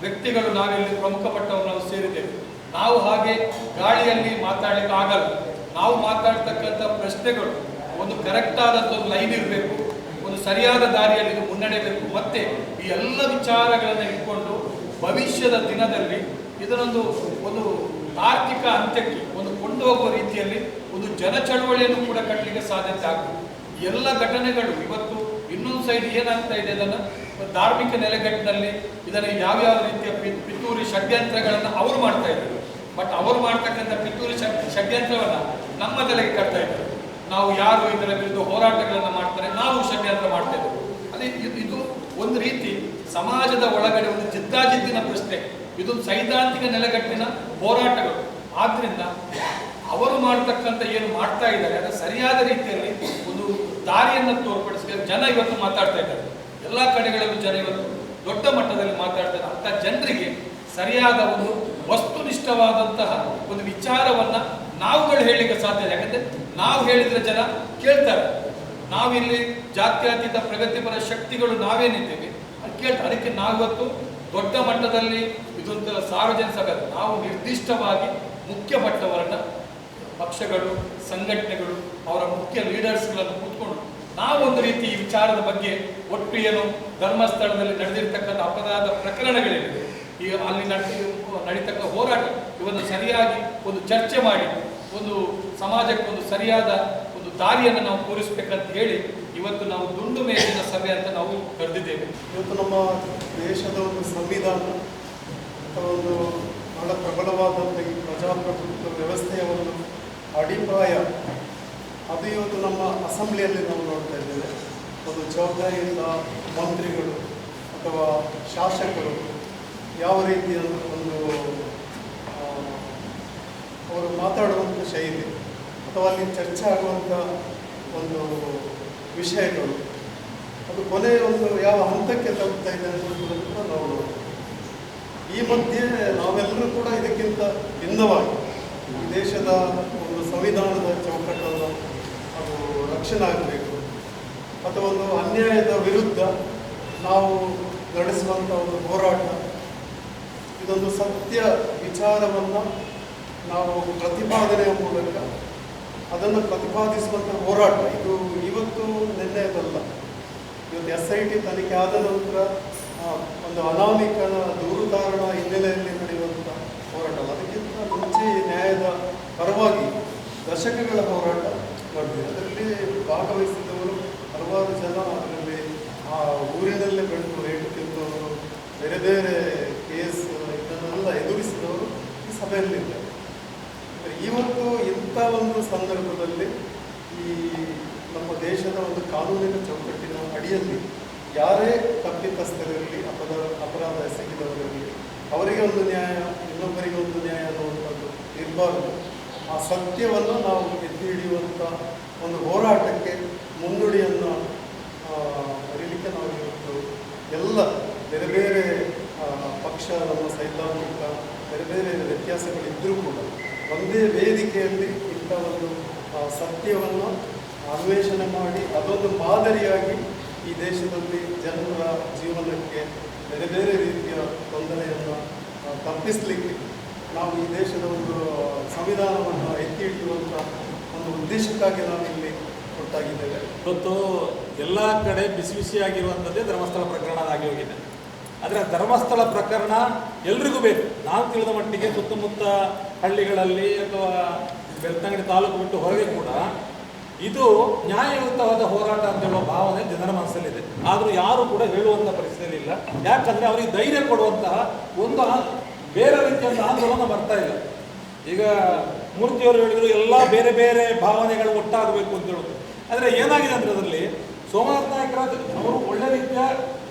D: ವ್ಯಕ್ತಿಗಳು ನಾವಿಲ್ಲಿ ಪ್ರಮುಖ ಪಟ್ಟವರು ನಾವು ಸೇರಿದ್ದೇವೆ. ನಾವು ಹಾಗೆ ಗಾಳಿಯಲ್ಲಿ ಮಾತಾಡಲಿಕ್ಕೆ ಆಗಲ್ಲ. ನಾವು ಮಾತಾಡ್ತಕ್ಕಂಥ ಪ್ರಶ್ನೆಗಳು ಒಂದು ಕರೆಕ್ಟ್ ಆದಂಥ ಒಂದು ಲೈನ್ ಇರಬೇಕು, ಒಂದು ಸರಿಯಾದ ದಾರಿಯಲ್ಲಿ ಇದು ಮುನ್ನಡೆಯಬೇಕು. ಮತ್ತೆ ಈ ಎಲ್ಲ ವಿಚಾರಗಳನ್ನು ಇಟ್ಕೊಂಡು ಭವಿಷ್ಯದ ದಿನದಲ್ಲಿ ಇದನ್ನೊಂದು ಒಂದು ತಾರ್ಕಿಕ ಅಂತ್ಯಕ್ಕೆ ಒಂದು ಕೊಂಡು ಹೋಗುವ ರೀತಿಯಲ್ಲಿ ಒಂದು ಜನ ಚಳವಳಿಯನ್ನು ಕೂಡ ಕಟ್ಟಲಿಕ್ಕೆ ಸಾಧ್ಯತೆ ಆಗ್ತದೆ. ಎಲ್ಲ ಘಟನೆಗಳು ಇವತ್ತು ಇನ್ನೊಂದು ಸೈಡ್ ಏನಾಗ್ತಾ ಇದೆ, ಅದನ್ನು ಧಾರ್ಮಿಕ ನೆಲೆಗಟ್ಟಿನಲ್ಲಿ ಇದನ್ನು ಯಾವ್ಯಾವ ರೀತಿಯ ಪಿತೂರಿ ಷಡ್ಯಂತ್ರಗಳನ್ನು ಅವರು ಮಾಡ್ತಾ ಇದ್ದಾರೆ. ಬಟ್ ಅವರು ಮಾಡ್ತಕ್ಕಂಥ ಪಿತೂರಿ ಷಡ್ಯಂತ್ರವನ್ನು ನಮ್ಮ ತಲೆಗೆ ಕಟ್ತಾ ಇದ್ದಾರೆ. ನಾವು ಯಾರು ಇದರ ವಿರುದ್ಧ ಹೋರಾಟಗಳನ್ನು ಮಾಡ್ತಾರೆ, ನಾವು ಷಡ್ಯಂತ್ರ ಮಾಡ್ತಾ ಇದ್ದೇವೆ. ಅದೇ ಇದು ಒಂದು ರೀತಿ ಸಮಾಜದ ಒಳಗಡೆ ಒಂದು ಜಿದ್ದಾಜಿದ್ದಿನ ಪ್ರಶ್ನೆ, ಇದು ಸೈದ್ಧಾಂತಿಕ ನೆಲೆಗಟ್ಟಿನ ಹೋರಾಟಗಳು. ಆದ್ದರಿಂದ ಅವರು ಮಾಡ್ತಕ್ಕಂಥ ಏನು ಮಾಡ್ತಾ ಇದ್ದಾರೆ ಅದರ ಸರಿಯಾದ ರೀತಿಯಲ್ಲಿ ಒಂದು ದಾರಿಯನ್ನು ತೋರ್ಪಡಿಸಿದ ಜನ ಇವತ್ತು ಮಾತಾಡ್ತಾ ಇದ್ದಾರೆ. ಎಲ್ಲ ಕಡೆಗಳಲ್ಲೂ ಜನ ಇವತ್ತು ದೊಡ್ಡ ಮಟ್ಟದಲ್ಲಿ ಮಾತಾಡ್ತಾರೆ. ಅಂಥ ಜನರಿಗೆ ಸರಿಯಾದ ಒಂದು ವಸ್ತುನಿಷ್ಠವಾದಂತಹ ಒಂದು ವಿಚಾರವನ್ನು ನಾವುಗಳು ಹೇಳಲಿಕ್ಕೆ ಸಾಧ್ಯ ಇದೆ. ಯಾಕಂದರೆ ನಾವು ಹೇಳಿದರೆ ಜನ ಕೇಳ್ತಾರೆ. ನಾವಿಲ್ಲಿ ಜಾತ್ಯತೀತ ಪ್ರಗತಿಪರ ಶಕ್ತಿಗಳು ನಾವೇನಿದ್ದೇವೆ ಅದು ಕೇಳ್ತಾರೆ. ಅದಕ್ಕೆ ನಾವಿವತ್ತು ದೊಡ್ಡ ಮಟ್ಟದಲ್ಲಿ ಇದೊಂದು ಸಾರ್ವಜನಿಕ ಸಭೆ, ನಾವು ನಿರ್ದಿಷ್ಟವಾಗಿ ಮುಖ್ಯ ಮಟ್ಟವರನ್ನು ಪಕ್ಷಗಳು, ಸಂಘಟನೆಗಳು, ಅವರ ಮುಖ್ಯ ಲೀಡರ್ಸ್ಗಳನ್ನು ಕೂತ್ಕೊಂಡು ನಾವೊಂದು ರೀತಿ ಈ ವಿಚಾರದ ಬಗ್ಗೆ ಒಟ್ಟು ಏನು ಧರ್ಮಸ್ಥಳದಲ್ಲಿ ನಡೆದಿರ್ತಕ್ಕಂಥ ಅಪರಾಧ ಪ್ರಕರಣಗಳಿವೆ, ಈ ಅಲ್ಲಿ ನಡೀತಕ್ಕ ಹೋರಾಟ ಇವನ್ನು ಸರಿಯಾಗಿ ಒಂದು ಚರ್ಚೆ ಮಾಡಿ ಒಂದು ಸಮಾಜಕ್ಕೆ ಒಂದು ಸರಿಯಾದ ಒಂದು ದಾರಿಯನ್ನು ನಾವು ತೋರಿಸ್ಬೇಕಂತ ಹೇಳಿ ಇವತ್ತು ನಾವು ದುಂಡು ಮೇಜಿನ ಸಭೆ ಅಂತ ನಾವು ಕರೆದಿದ್ದೇವೆ.
E: ಇವತ್ತು ನಮ್ಮ ದೇಶದ ಒಂದು ಸಂವಿಧಾನ ಅಥವಾ ಒಂದು ಬಹಳ ಪ್ರಬಲವಾದಂಥ ಈ ಪ್ರಜಾಪ್ರಭುತ್ವ ವ್ಯವಸ್ಥೆಯ ಒಂದು ಅಡಿಪಾಯ ಅದು ಇವತ್ತು ನಮ್ಮ ಅಸೆಂಬ್ಲಿಯಲ್ಲಿ ನಾವು ನೋಡ್ತಾ ಇದ್ದೇವೆ. ಒಂದು ಜವಾಬ್ದಾರಿಯಿಂದ ಮಂತ್ರಿಗಳು ಅಥವಾ ಶಾಸಕರು ಯಾವ ರೀತಿಯ ಒಂದು ಅವರು ಮಾತಾಡುವಂಥ ಶೈಲಿ ಅಥವಾ ಅಲ್ಲಿ ಚರ್ಚೆ ಆಗುವಂಥ ಒಂದು ವಿಷಯಗಳು ಅದು ಕೊನೆಯ ಒಂದು ಯಾವ ಹಂತಕ್ಕೆ ತಲುಪ್ತಾ ಇದೆ ಅನ್ನೋದನ್ನು ಕೂಡ ನಾವು ನೋಡ್ತೀವಿ. ಈ ಮಧ್ಯೆ ನಾವೆಲ್ಲರೂ ಕೂಡ ಇದಕ್ಕಿಂತ ಭಿನ್ನವಾಗಿ ಈ ದೇಶದ ಒಂದು ಸಂವಿಧಾನದ ಚೌಕಟ್ಟನ್ನು ಅದು ರಕ್ಷಣೆ ಆಗಬೇಕು ಅಥವಾ ಒಂದು ಅನ್ಯಾಯದ ವಿರುದ್ಧ ನಾವು ನಡೆಸುವಂಥ ಒಂದು ಹೋರಾಟ, ಇದೊಂದು ಸತ್ಯ ವಿಚಾರವನ್ನು ನಾವು ಪ್ರತಿಪಾದನೆಯ ಮೂಲಕ ಅದನ್ನು ಪ್ರತಿಪಾದಿಸುವಂಥ ಹೋರಾಟ. ಇದು ಇವತ್ತು ನಿನ್ನೆದಲ್ಲ. ಇವತ್ತು SIT ತನಿಖೆ ಆದ ನಂತರ ಒಂದು ಅನಾಮಿಕನ ದೂರುದಾರಣ ಹಿನ್ನೆಲೆಯಲ್ಲಿ ನಡೆಯುವಂಥ ಹೋರಾಟ ಅಲ್ಲ. ಅದಕ್ಕಿಂತ ಮುಂಚೆ ನ್ಯಾಯದ ಪರವಾಗಿ ದಶಕಗಳ ಹೋರಾಟ ಮಾಡಿದೆ. ಅದರಲ್ಲಿ ಭಾಗವಹಿಸಿದವರು ಹಲವಾರು ಜನ. ಅದರಲ್ಲಿ ಆ ಊರಿನಲ್ಲೇ ಬೆಳೆದು ರೇಟು ತಿಂದವರು, ಬೇರೆ ಬೇರೆ ಕೇಸ್ ಇದನ್ನೆಲ್ಲ ಎದುರಿಸಿದವರು ಈ ಸಭೆಯಲ್ಲಿದ್ದಾರೆ. ಇವತ್ತು ಇಂಥ ಒಂದು ಸಂದರ್ಭದಲ್ಲಿ ಈ ನಮ್ಮ ದೇಶದ ಒಂದು ಕಾನೂನಿನ ಚೌಕಟ್ಟಿನ ಅಡಿಯಲ್ಲಿ ಯಾರೇ ತಪ್ಪಿತಸ್ಥರಿರಲಿ, ಅಪರಾಧ ಎಸಗಿದವರಿರಲಿ, ಅವರಿಗೆ ಒಂದು ನ್ಯಾಯ, ಇನ್ನೊಬ್ಬರಿಗೆ ಒಂದು ನ್ಯಾಯ ಅನ್ನುವಂಥದ್ದು ಇರಬಾರ್ದು. ಆ ಸತ್ಯವನ್ನು ನಾವು ಎತ್ತಿ ಹಿಡಿಯುವಂಥ ಒಂದು ಹೋರಾಟಕ್ಕೆ ಮುನ್ನುಡಿಯನ್ನು ಬರೀಲಿಕ್ಕೆ ನಾವು ಇವತ್ತು ಎಲ್ಲ ಬೇರೆ ಬೇರೆ ಪಕ್ಷ, ನಮ್ಮ ಸೈದ್ಧಾಂತಿಕ ಬೇರೆ ಬೇರೆ ವ್ಯತ್ಯಾಸಗಳಿದ್ದರೂ ಕೂಡ ಒಂದೇ ವೇದಿಕೆಯಲ್ಲಿ ಇಂಥ ಒಂದು ಸತ್ಯವನ್ನು ಅನ್ವೇಷಣೆ ಮಾಡಿ ಅದೊಂದು ಮಾದರಿಯಾಗಿ ಈ ದೇಶದಲ್ಲಿ ಜನರ ಜೀವನಕ್ಕೆ ಬೇರೆ ಬೇರೆ ರೀತಿಯ ತೊಂದರೆಯನ್ನು ತಪ್ಪಿಸಲಿಕ್ಕೆ ನಾವು ಈ ದೇಶದ ಒಂದು ಸಂವಿಧಾನವನ್ನು ಎತ್ತಿ ಹಿಡಿಯುವಂಥ ಒಂದು ಉದ್ದೇಶಕ್ಕಾಗಿ ನಾವು ಇಲ್ಲಿ ಒಟ್ಟಾಗಿದ್ದೇವೆ.
F: ಇವತ್ತು ಎಲ್ಲ ಕಡೆ ಬಿಸಿ ಬಿಸಿಯಾಗಿರುವಂಥದ್ದೇ ಧರ್ಮಸ್ಥಳ ಪ್ರಕರಣ ಆಗಿ ಹೋಗಿದೆ. ಆದರೆ ಧರ್ಮಸ್ಥಳ ಪ್ರಕರಣ ಎಲ್ರಿಗೂ ಬೇಕು. ನಾವು ತಿಳಿದ ಮಟ್ಟಿಗೆ ಸುತ್ತಮುತ್ತ ಹಳ್ಳಿಗಳಲ್ಲಿ ಅಥವಾ ಬೆಳ್ತಂಗಡಿ ತಾಲೂಕು ಬಿಟ್ಟು ಹೊರಗೆ ಕೂಡ ಇದು ನ್ಯಾಯಯುತವಾದ ಹೋರಾಟ ಅಂತ ಹೇಳುವ ಭಾವನೆ ಜನರ ಮನಸ್ಸಲ್ಲಿದೆ. ಆದರೂ ಯಾರು ಕೂಡ ಹೇಳುವಂಥ ಪರಿಸ್ಥಿತಿ ಇಲ್ಲ. ಯಾಕಂದರೆ ಅವರಿಗೆ ಧೈರ್ಯ ಕೊಡುವಂತಹ ಒಂದು ಬೇರೆ ರೀತಿಯಾದ ಆಂದೋಲನ ಬರ್ತಾ ಇಲ್ಲ. ಈಗ ಮೂರ್ತಿಯವರು ಹೇಳಿದ್ರು ಎಲ್ಲ ಬೇರೆ ಬೇರೆ ಭಾವನೆಗಳು ಒಟ್ಟಾಗಬೇಕು ಅಂತ ಹೇಳೋದು. ಆದರೆ ಏನಾಗಿದೆ ಅಂದರೆ ಅದರಲ್ಲಿ ಸೋಮನಾಥ ನಾಯಕರ ಅವರು ಒಳ್ಳೆ ರೀತಿಯ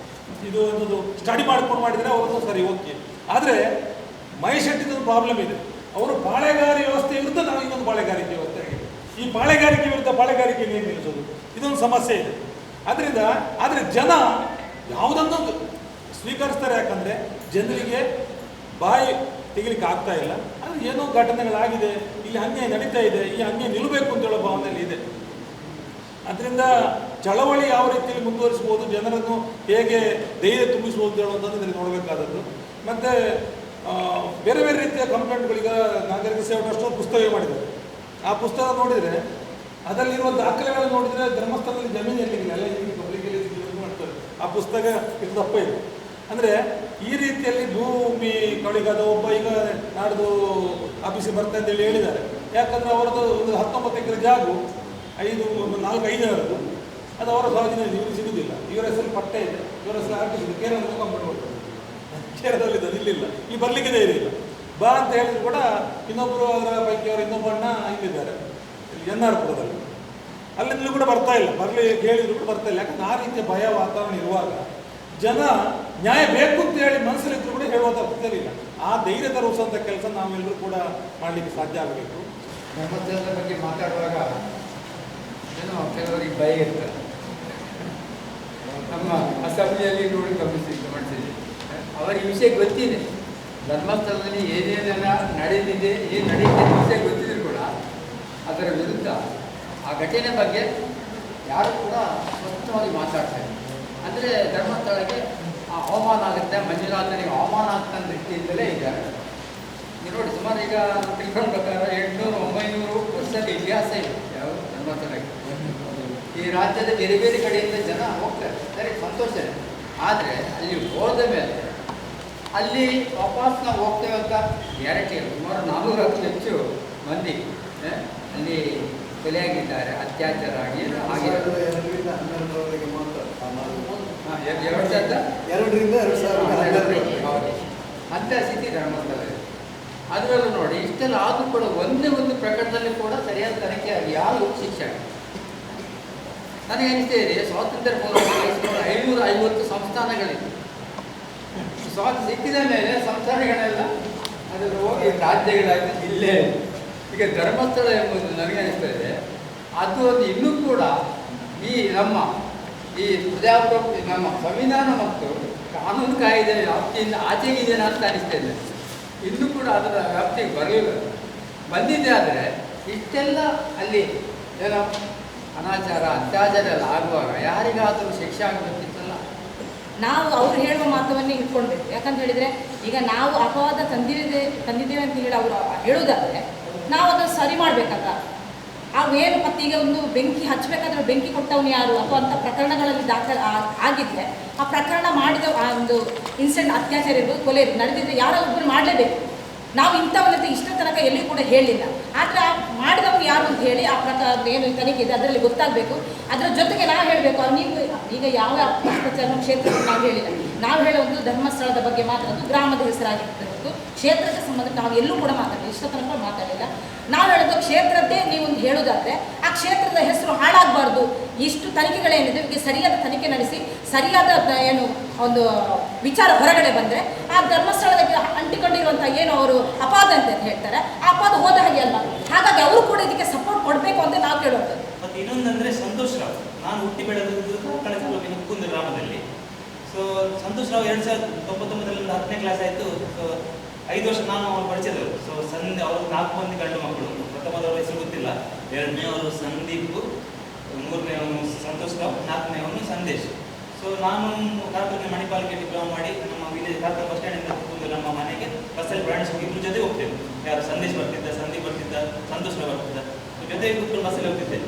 F: ಇದು ಒಂದು ಸ್ಟಡಿ ಮಾಡ್ಕೊಂಡು ಮಾಡಿದರೆ ಅವರದ್ದು ಸರಿ, ಓಕೆ. ಆದರೆ ಮಹೇಶ್ ಶೆಟ್ಟಿದೊಂದು ಪ್ರಾಬ್ಲಮ್ ಇದೆ. ಅವರು ಬಾಳೆಗಾರಿ ವ್ಯವಸ್ಥೆ ವಿರುದ್ಧ ನಾವು ಇನ್ನೊಂದು ಬಾಳೆಗಾರಿಕೆ ವ್ಯವಸ್ಥೆ ಆಗಿದೆ. ಈ ಬಾಳೆಗಾರಿಕೆ ವಿರುದ್ಧ ಬಾಳೆಗಾರಿಕೆ ಏನು ನಿಲ್ಲಿಸೋದು, ಇದೊಂದು ಸಮಸ್ಯೆ ಇದೆ. ಅದರಿಂದ ಆದರೆ ಜನ ಯಾವುದನ್ನು ಸ್ವೀಕರಿಸ್ತಾರೆ. ಯಾಕಂದರೆ ಜನರಿಗೆ ಬಾಯಿ ತೆಗಿಲಿಕ್ಕೆ ಆಗ್ತಾ ಇಲ್ಲ. ಆದರೆ ಏನೋ ಘಟನೆಗಳಾಗಿದೆ, ಇಲ್ಲಿ ಅನ್ಯಾಯ ನಡೀತಾ ಇದೆ, ಈ ಅನ್ಯಾಯ ನಿಲ್ಲಬೇಕು ಅಂತ ಹೇಳೋ ಭಾವನೆಯಲ್ಲಿ ಇದೆ. ಅದರಿಂದ ಚಳವಳಿ ಯಾವ ರೀತಿಯಲ್ಲಿ ಮುಂದುವರಿಸ್ಬೋದು, ಜನರನ್ನು ಹೇಗೆ ಧೈರ್ಯ ತುಂಬಿಸ್ಬೋದು ಹೇಳುವಂಥದ್ದು ಇದರಲ್ಲಿ ನೋಡಬೇಕಾದದ್ದು. ಮತ್ತು ಬೇರೆ ಬೇರೆ ರೀತಿಯ ಕಂಪ್ಲೇಂಟ್ಗಳೀಗ ನಾಗರಿಕ ಸೇವಾ ಟ್ರಸ್ಟ್ ಪುಸ್ತಕ ಮಾಡಿದ್ದಾರೆ. ಆ ಪುಸ್ತಕ ನೋಡಿದರೆ ಅದರಲ್ಲಿರುವ ದಾಖಲೆಗಳನ್ನು ನೋಡಿದರೆ ಧರ್ಮಸ್ಥಳದಲ್ಲಿ ಜಮೀನು ಎಲ್ಲಿಗಿಲ್ಲ, ಎಲ್ಲ ಇಲ್ಲಿ ಪಬ್ಲಿಕಲ್ಲಿ ಮಾಡ್ತಾರೆ. ಆ ಪುಸ್ತಕ ಇದು ತಪ್ಪ ಇದೆ. ಅಂದರೆ ಈ ರೀತಿಯಲ್ಲಿ ಭೂಮಿ ಕಳಿಗದ ಒಬ್ಬ ಈಗ ನಾಡ್ದು ಆಫೀಸಿಗೆ ಬರ್ತಾ ಅಂತೇಳಿ ಹೇಳಿದ್ದಾರೆ. ಯಾಕಂದರೆ ಅವರದ್ದು ಒಂದು 19 ಎಕರೆ ಜಾಗು 4-5 ಜನರದ್ದು, ಅದು ಅವರ ಸ್ವಾಧೀನ, ಇವರಿಗೆ ಸಿಗುವುದಿಲ್ಲ. ಇವರ ಹೆಸರು ಪಟ್ಟೆ ಇದೆ, ಇವರ ಹೆಸರು ಆಫೀಸಿದೆ, ಕೇರಳದಲ್ಲಿ ಕಂಪ್ಲೇಂಟ್ ಮಾಡ್ತಾರೆ. ಕೇರಳದಲ್ಲಿದೆ, ಇಲ್ಲಿಲ್ಲ, ಈ ಬರಲಿಕ್ಕೆ ಧೈರ್ಯ ಇಲ್ಲ. ಬಾ ಅಂತ ಹೇಳಿದ್ರು ಕೂಡ ಇನ್ನೊಬ್ಬರು ಅದರ ಪೈಕಿ ಅವರು ಇನ್ನೊಬ್ಬ ಅಣ್ಣ ಇಲ್ಲಿದ್ದಾರೆ NR ಪುರದಲ್ಲಿ, ಅಲ್ಲಿಂದಲೂ ಕೂಡ ಬರ್ತಾ ಇಲ್ಲ. ಬರಲಿ ಹೇಳಿದ್ರು ಕೂಡ ಬರ್ತಾ ಇಲ್ಲ. ಯಾಕಂದ್ರೆ ಆ ರೀತಿಯ ಭಯ ವಾತಾವರಣ ಇರುವಾಗ ಜನ ನ್ಯಾಯ ಬೇಕು ಅಂತ ಹೇಳಿ ಮನಸ್ಸಲ್ಲಿದ್ರು ಕೂಡ ಹೇಳುವಂಥ ಅಗತ್ಯವಿಲ್ಲ. ಆ ಧೈರ್ಯ ತರಿಸುವಂಥ ಕೆಲಸ ನಾವೆಲ್ಲರೂ ಕೂಡ ಮಾಡಲಿಕ್ಕೆ ಸಾಧ್ಯ ಆಗಬೇಕು.
G: ಧರ್ಮಸ್ಥಳದ ಬಗ್ಗೆ ಮಾತಾಡುವಾಗ ಏನೋ ಕೆಲವರಿಗೆ ಭಯ ಇರ್ತದೆ. ನಮ್ಮ ಅಸೆಂಬ್ಲಿಯಲ್ಲಿ ನೋಡಿ ಗಮನಿಸಿದ್ದೀವಿ, ಅವರಿಗೆ ವಿಷಯ ಗೊತ್ತಿದೆ. ಧರ್ಮಸ್ಥಳದಲ್ಲಿ ಏನೇನೆಲ್ಲ ನಡೆದಿದೆ, ಏನು ನಡೆಯುತ್ತೆ ವಿಷಯ ಗೊತ್ತಿದ್ರು ಕೂಡ ಅದರ ವಿರುದ್ಧ ಆ ಘಟನೆ ಬಗ್ಗೆ ಯಾರು ಕೂಡ ಸ್ಪಷ್ಟವಾಗಿ ಮಾತಾಡ್ತಾರೆ. ಅಂದರೆ ಧರ್ಮಸ್ಥಳಕ್ಕೆ ಅವಮಾನ ಆಗುತ್ತೆ, ಮಂಜುನಾಥನಿಗೆ ಅವಮಾನ ಆಗ್ತಾನೆ ದೃಷ್ಟಿಯಿಂದಲೇ ಇದ್ದಾರೆ. ನೀವು ನೋಡಿ, ಸುಮಾರು ಈಗ ತಿಳ್ಕೊಂಡ ಪ್ರಕಾರ 800-900 ವರ್ಷದ ಇತಿಹಾಸ ಇದೆ ಯಾವ ಧರ್ಮಸ್ಥಳಕ್ಕೆ. ಈ ರಾಜ್ಯದ ಬೇರೆ ಬೇರೆ ಕಡೆಯಿಂದ ಜನ ಹೋಗ್ತಾರೆ, ಸರಿ, ಸಂತೋಷ. ಆದರೆ ಅಲ್ಲಿ ಹೋದ ಮೇಲೆ ಅಲ್ಲಿ ವಾಪಸ್ ನಾವು ಹೋಗ್ತೇವೆ ಅಂತ ಗ್ಯಾರಂಟಿ ಇಲ್ಲ. ಸುಮಾರು 400ಕ್ಕೂ ಹೆಚ್ಚು ಮಂದಿ ಅಲ್ಲಿ ಕೊಲೆಯಾಗಿದ್ದಾರೆ, ಅತ್ಯಾಚಾರ ಆಗಿ ಹಾಗೆ
B: 2ರಿಂದ 12ರವರೆಗೆ ಮಾತ್ರ.
G: 2ರಿಂದ 2012 ಅಂಥ ಸ್ಥಿತಿ ಧರ್ಮಸ್ಥಳದಲ್ಲಿ. ಅದರಲ್ಲೂ ನೋಡಿ, ಇಷ್ಟೆಲ್ಲ ಆದರೂ ಕೂಡ ಒಂದೇ ಒಂದು ಪ್ರಕರಣದಲ್ಲಿ ಕೂಡ ಸರಿಯಾದ ತನಿಖೆ ಆಗಿ ಯಾರು ಶಿಕ್ಷೆ ಆಗಿದೆ. ನನಗೆ ಅನಿಸ್ತಾ ಇದೆ, ಸ್ವಾತಂತ್ರ್ಯ ಹೋರಾಟದಲ್ಲಿ 550 ಸಂಸ್ಥಾನಗಳಿವೆ. ಸ್ವಾತಂತ್ರ್ಯ ಸಿಕ್ಕಿದ ಮೇಲೆ ಸಂಸ್ಥಾನಗಳೆಲ್ಲ ಅದನ್ನು ಹೋಗಿ ರಾಜ್ಯಗಳಾಗಿ ಜಿಲ್ಲೆ. ಈಗ ಧರ್ಮಸ್ಥಳ ಎಂಬುದು ನನಗೆ ಅನಿಸ್ತಾ ಇದೆ, ಅದು ಒಂದು ಇನ್ನೂ ಕೂಡ ಈ ನಮ್ಮ ಈ ಪ್ರಜಾಪ್ರಭು ನಮ್ಮ ಸಂವಿಧಾನ ಮತ್ತು ಕಾನೂನು ಕಾಯ್ದೆ ವ್ಯಾಪ್ತಿಯಿಂದ ಆಚೆಗಿದೆಯಾ ಅಂತ ಅನಿಸ್ತಾ ಇದೆ. ಇನ್ನೂ ಕೂಡ ಅದರ ವ್ಯಾಪ್ತಿಗೆ ಬರಲಿಲ್ಲ. ಬಂದಿದೆ. ಆದರೆ ಇಷ್ಟೆಲ್ಲ ಅಲ್ಲಿ ಏನೋ ಅನಾಚಾರ, ಅತ್ಯಾಚಾರ ಎಲ್ಲ ಆಗುವಾಗ ಯಾರಿಗಾದರೂ ಶಿಕ್ಷೆ ಆಗಬೇಕಿತ್ತಲ್ಲ.
C: ನಾವು ಅವ್ರು ಹೇಳುವ ಮಾತವನ್ನೇ ಇಟ್ಕೊಳ್ಬೇಕು. ಯಾಕಂತ ಹೇಳಿದರೆ ಈಗ ನಾವು ಅಪವಾದ ತಂದಿದ್ದೇವೆ ಅಂತ ಹೇಳಿ ಅವರು ಹೇಳುವುದಾದರೆ ನಾವು ಅದನ್ನು ಸರಿ ಮಾಡಬೇಕಲ್ಲ. ಅವೇನು ಮತ್ತೆ ಈಗ ಒಂದು ಬೆಂಕಿ ಹಚ್ಚಬೇಕಾದ್ರೆ ಬೆಂಕಿ ಕೊಟ್ಟವನು ಯಾರು ಅಥವಾ ಅಂಥ ಪ್ರಕರಣಗಳಲ್ಲಿ ಆಗಿದ್ದರೆ ಆ ಪ್ರಕರಣ ಮಾಡಿದ ಆ ಒಂದು ಇನ್ಸಿಡೆಂಟ್ ಅತ್ಯಾಚಾರ ಇರ್ಬೋದು, ಕೊಲೆ ಇರ್ಬೋದು ನಡೆದಿದ್ರೆ ಯಾರೋ ಒಬ್ಬರು ಮಾಡಲೇಬೇಕು. ನಾವು ಇಂಥವನ್ನಂತೆ ಇಷ್ಟ ತನಕ ಎಲ್ಲಿಯೂ ಕೂಡ ಹೇಳಲಿಲ್ಲ. ಆದರೆ ಆ ಮಾಡಿದವನು ಯಾರು ಅಂತ ಹೇಳಿ ಆ ಪ್ರಕಾರ ಏನು ತನಿಖೆ ಇದೆ ಅದರಲ್ಲಿ ಗೊತ್ತಾಗಬೇಕು. ಅದರ ಜೊತೆಗೆ ನಾವು ಹೇಳಬೇಕು. ನೀವು ಈಗ ಯಾವ ಭ್ರಷ್ಟಾಚಾರ ಕ್ಷೇತ್ರಕ್ಕೆ ನಾವು ಹೇಳಿಲ್ಲ, ನಾವು ಹೇಳೋದು ಧರ್ಮಸ್ಥಳದ ಬಗ್ಗೆ ಮಾತ್ರ, ಅದು ಗ್ರಾಮದ ಹೆಸರಾಗಿರ್ತದೆ. ಕ್ಷೇತ್ರಕ್ಕೆ ಸಂಬಂಧ ನಾವು ಎಲ್ಲೂ ಕೂಡ ಮಾತಾಡಲಿಲ್ಲ, ಇಷ್ಟ ತನಕ ಮಾತಾಡಲಿಲ್ಲ. ನಾವು ಹೇಳೋದು ಕ್ಷೇತ್ರದ್ದೇ ನೀವು ಒಂದು ಹೇಳೋದಾದರೆ ಆ ಕ್ಷೇತ್ರದ ಹೆಸರು ಹಾಳಾಗಬಾರ್ದು. ಇಷ್ಟು ತನಿಖೆಗಳೇನಿದೆ ಇದಕ್ಕೆ ಸರಿಯಾದ ತನಿಖೆ ನಡೆಸಿ ಸರಿಯಾದ ಏನು ಒಂದು ವಿಚಾರ ಹೊರಗಡೆ ಬಂದರೆ ಆ ಧರ್ಮಸ್ಥಳಕ್ಕೆ ಅಂಟಿಕೊಂಡಿರುವಂಥ ಏನು ಅವರು ಅಪವಾದ ಅಂತ ಹೇಳ್ತಾರೆ ಆ ಅಪವಾದ ಹೋದ ಹಾಗೆ ಅಲ್ಲ. ಹಾಗಾಗಿ ಅವರು ಕೂಡ ಇದಕ್ಕೆ ಸಪೋರ್ಟ್ ಕೊಡಬೇಕು ಅಂತ ನಾವು ಕೇಳೋದು.
H: ಮತ್ತು ಇನ್ನೊಂದಂದರೆ ಸಂತೋಷ್ ರಾವ್, ನಾನು ಹುಟ್ಟಿ ಬೆಳೆದದ್ದು ಹುಕ್ಕುಂದ ಗ್ರಾಮದಲ್ಲಿ. ಸೊ ಸಂತೋಷ್ ರಾವ್ 2099 10ನೇ ಕ್ಲಾಸ್ ಆಯಿತು. ಸೊ 5 ವರ್ಷ ನಾನು ಅವ್ರು ಪರಿಚಯದವರು. ಸೊ ಅವರು 4 ಮಂದಿ ಗಂಡು ಮಕ್ಕಳು. ಪ್ರಥಮದವ್ರ ಹೆಸರು ಗೊತ್ತಿಲ್ಲ, 2ನೇವರು ಸಂದೀಪ್, 3ನೇವನು ಸಂತೋಷ್ ರಾವ್, 4ನೇವನು ಸಂದೇಶ್. ಸೊ ನಾನು ಕಾರ್ಪೊರೇಟ್ ಮಣಿಪಾಲಕ್ಕೆ ಡಿಪ್ಲೊಮಾ ಮಾಡಿ ನಮ್ಮ ವಿಲೇಜ್ ಕಾರ್ಪೊರೇಟ್ ಬಸ್ ಸ್ಟ್ಯಾಂಡಿಂದ ಕೂತು ನಮ್ಮ ಮನೆಗೆ ಬಸ್ಸಲ್ಲಿ ಪ್ರಯಾಣಿಸಿ ಇಬ್ಬರು ಜೊತೆ ಹೋಗ್ತೇವೆ. ಯಾರು ಸಂದೇಶ್ ಬರ್ತಿದ್ದ, ಸಂದೀಪ್ ಬರ್ತಿದ್ದ, ಸಂತೋಷ್ ರಾವ್ ಬರ್ತಿದ್ದ, ಜೊತೆಗೆ ಕೂತ್ಕೊಂಡು ಬಸ್ಸಲ್ಲಿ ಹೋಗ್ತಿದ್ದೆ.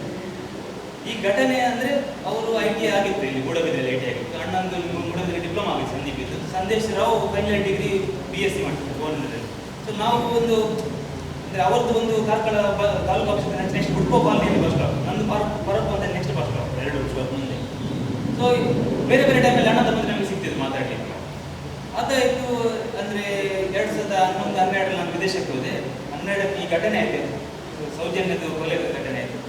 H: ಈ ಘಟನೆ ಅಂದರೆ ಅವರು ITI ಆಗಿತ್ತು, ಇಲ್ಲಿ ಮೂಡಬಿದ್ರಲ್ಲಿ ITI ಆಗಿತ್ತು. ಅಣ್ಣಂದು ಮೂಡಬಿದ್ರಲ್ಲಿ ಡಿಪ್ಲೊಮಾ ಆಗಿತ್ತು ಸಂದೀಪಿದ್ದು. Sandesh Rao final degree BSc ಮಾಡ್ತಿದ್ದೆ ಗೋರ್ಮೆಂಟಲ್ಲಿ. ಸೊ ನಾವು ಒಂದು ಅಂದರೆ ಅವ್ರದ್ದು ಒಂದು ಕಾರ್ಕಳ ತಾಲೂಕು ಆಫೀಸ್ ನೆಕ್ಸ್ಟ್ ಹುಡ್ಕೋ ಕಾಲನಿ ಬಸ್ ಸ್ಟಾಪ್, ನಂದು ಬರೋದು ಅಂತ ನೆಕ್ಸ್ಟ್ ಬಸ್ ಸ್ಟಾಪ್ 2 ವರ್ಷ ಮುಂದೆ. ಸೊ ಬೇರೆ ಬೇರೆ ಟೈಮಲ್ಲಿ ಅಣ್ಣ ತಮ್ಮಂದ್ರೆ ನಮಗೆ ಸಿಗ್ತಿದ್ದು ಮಾತಾಡಲಿಕ್ಕೆ. ಅದಾಯಿತು ಅಂದರೆ 2011-12 ನಾನು ವಿದೇಶಕ್ಕೆ ಹೋದೆ. 12 ಈ ಘಟನೆ ಆಯಿತು, ಸೌಜನ್ಯದ ಕೊಲೆ ಘಟನೆ ಆಯಿತು.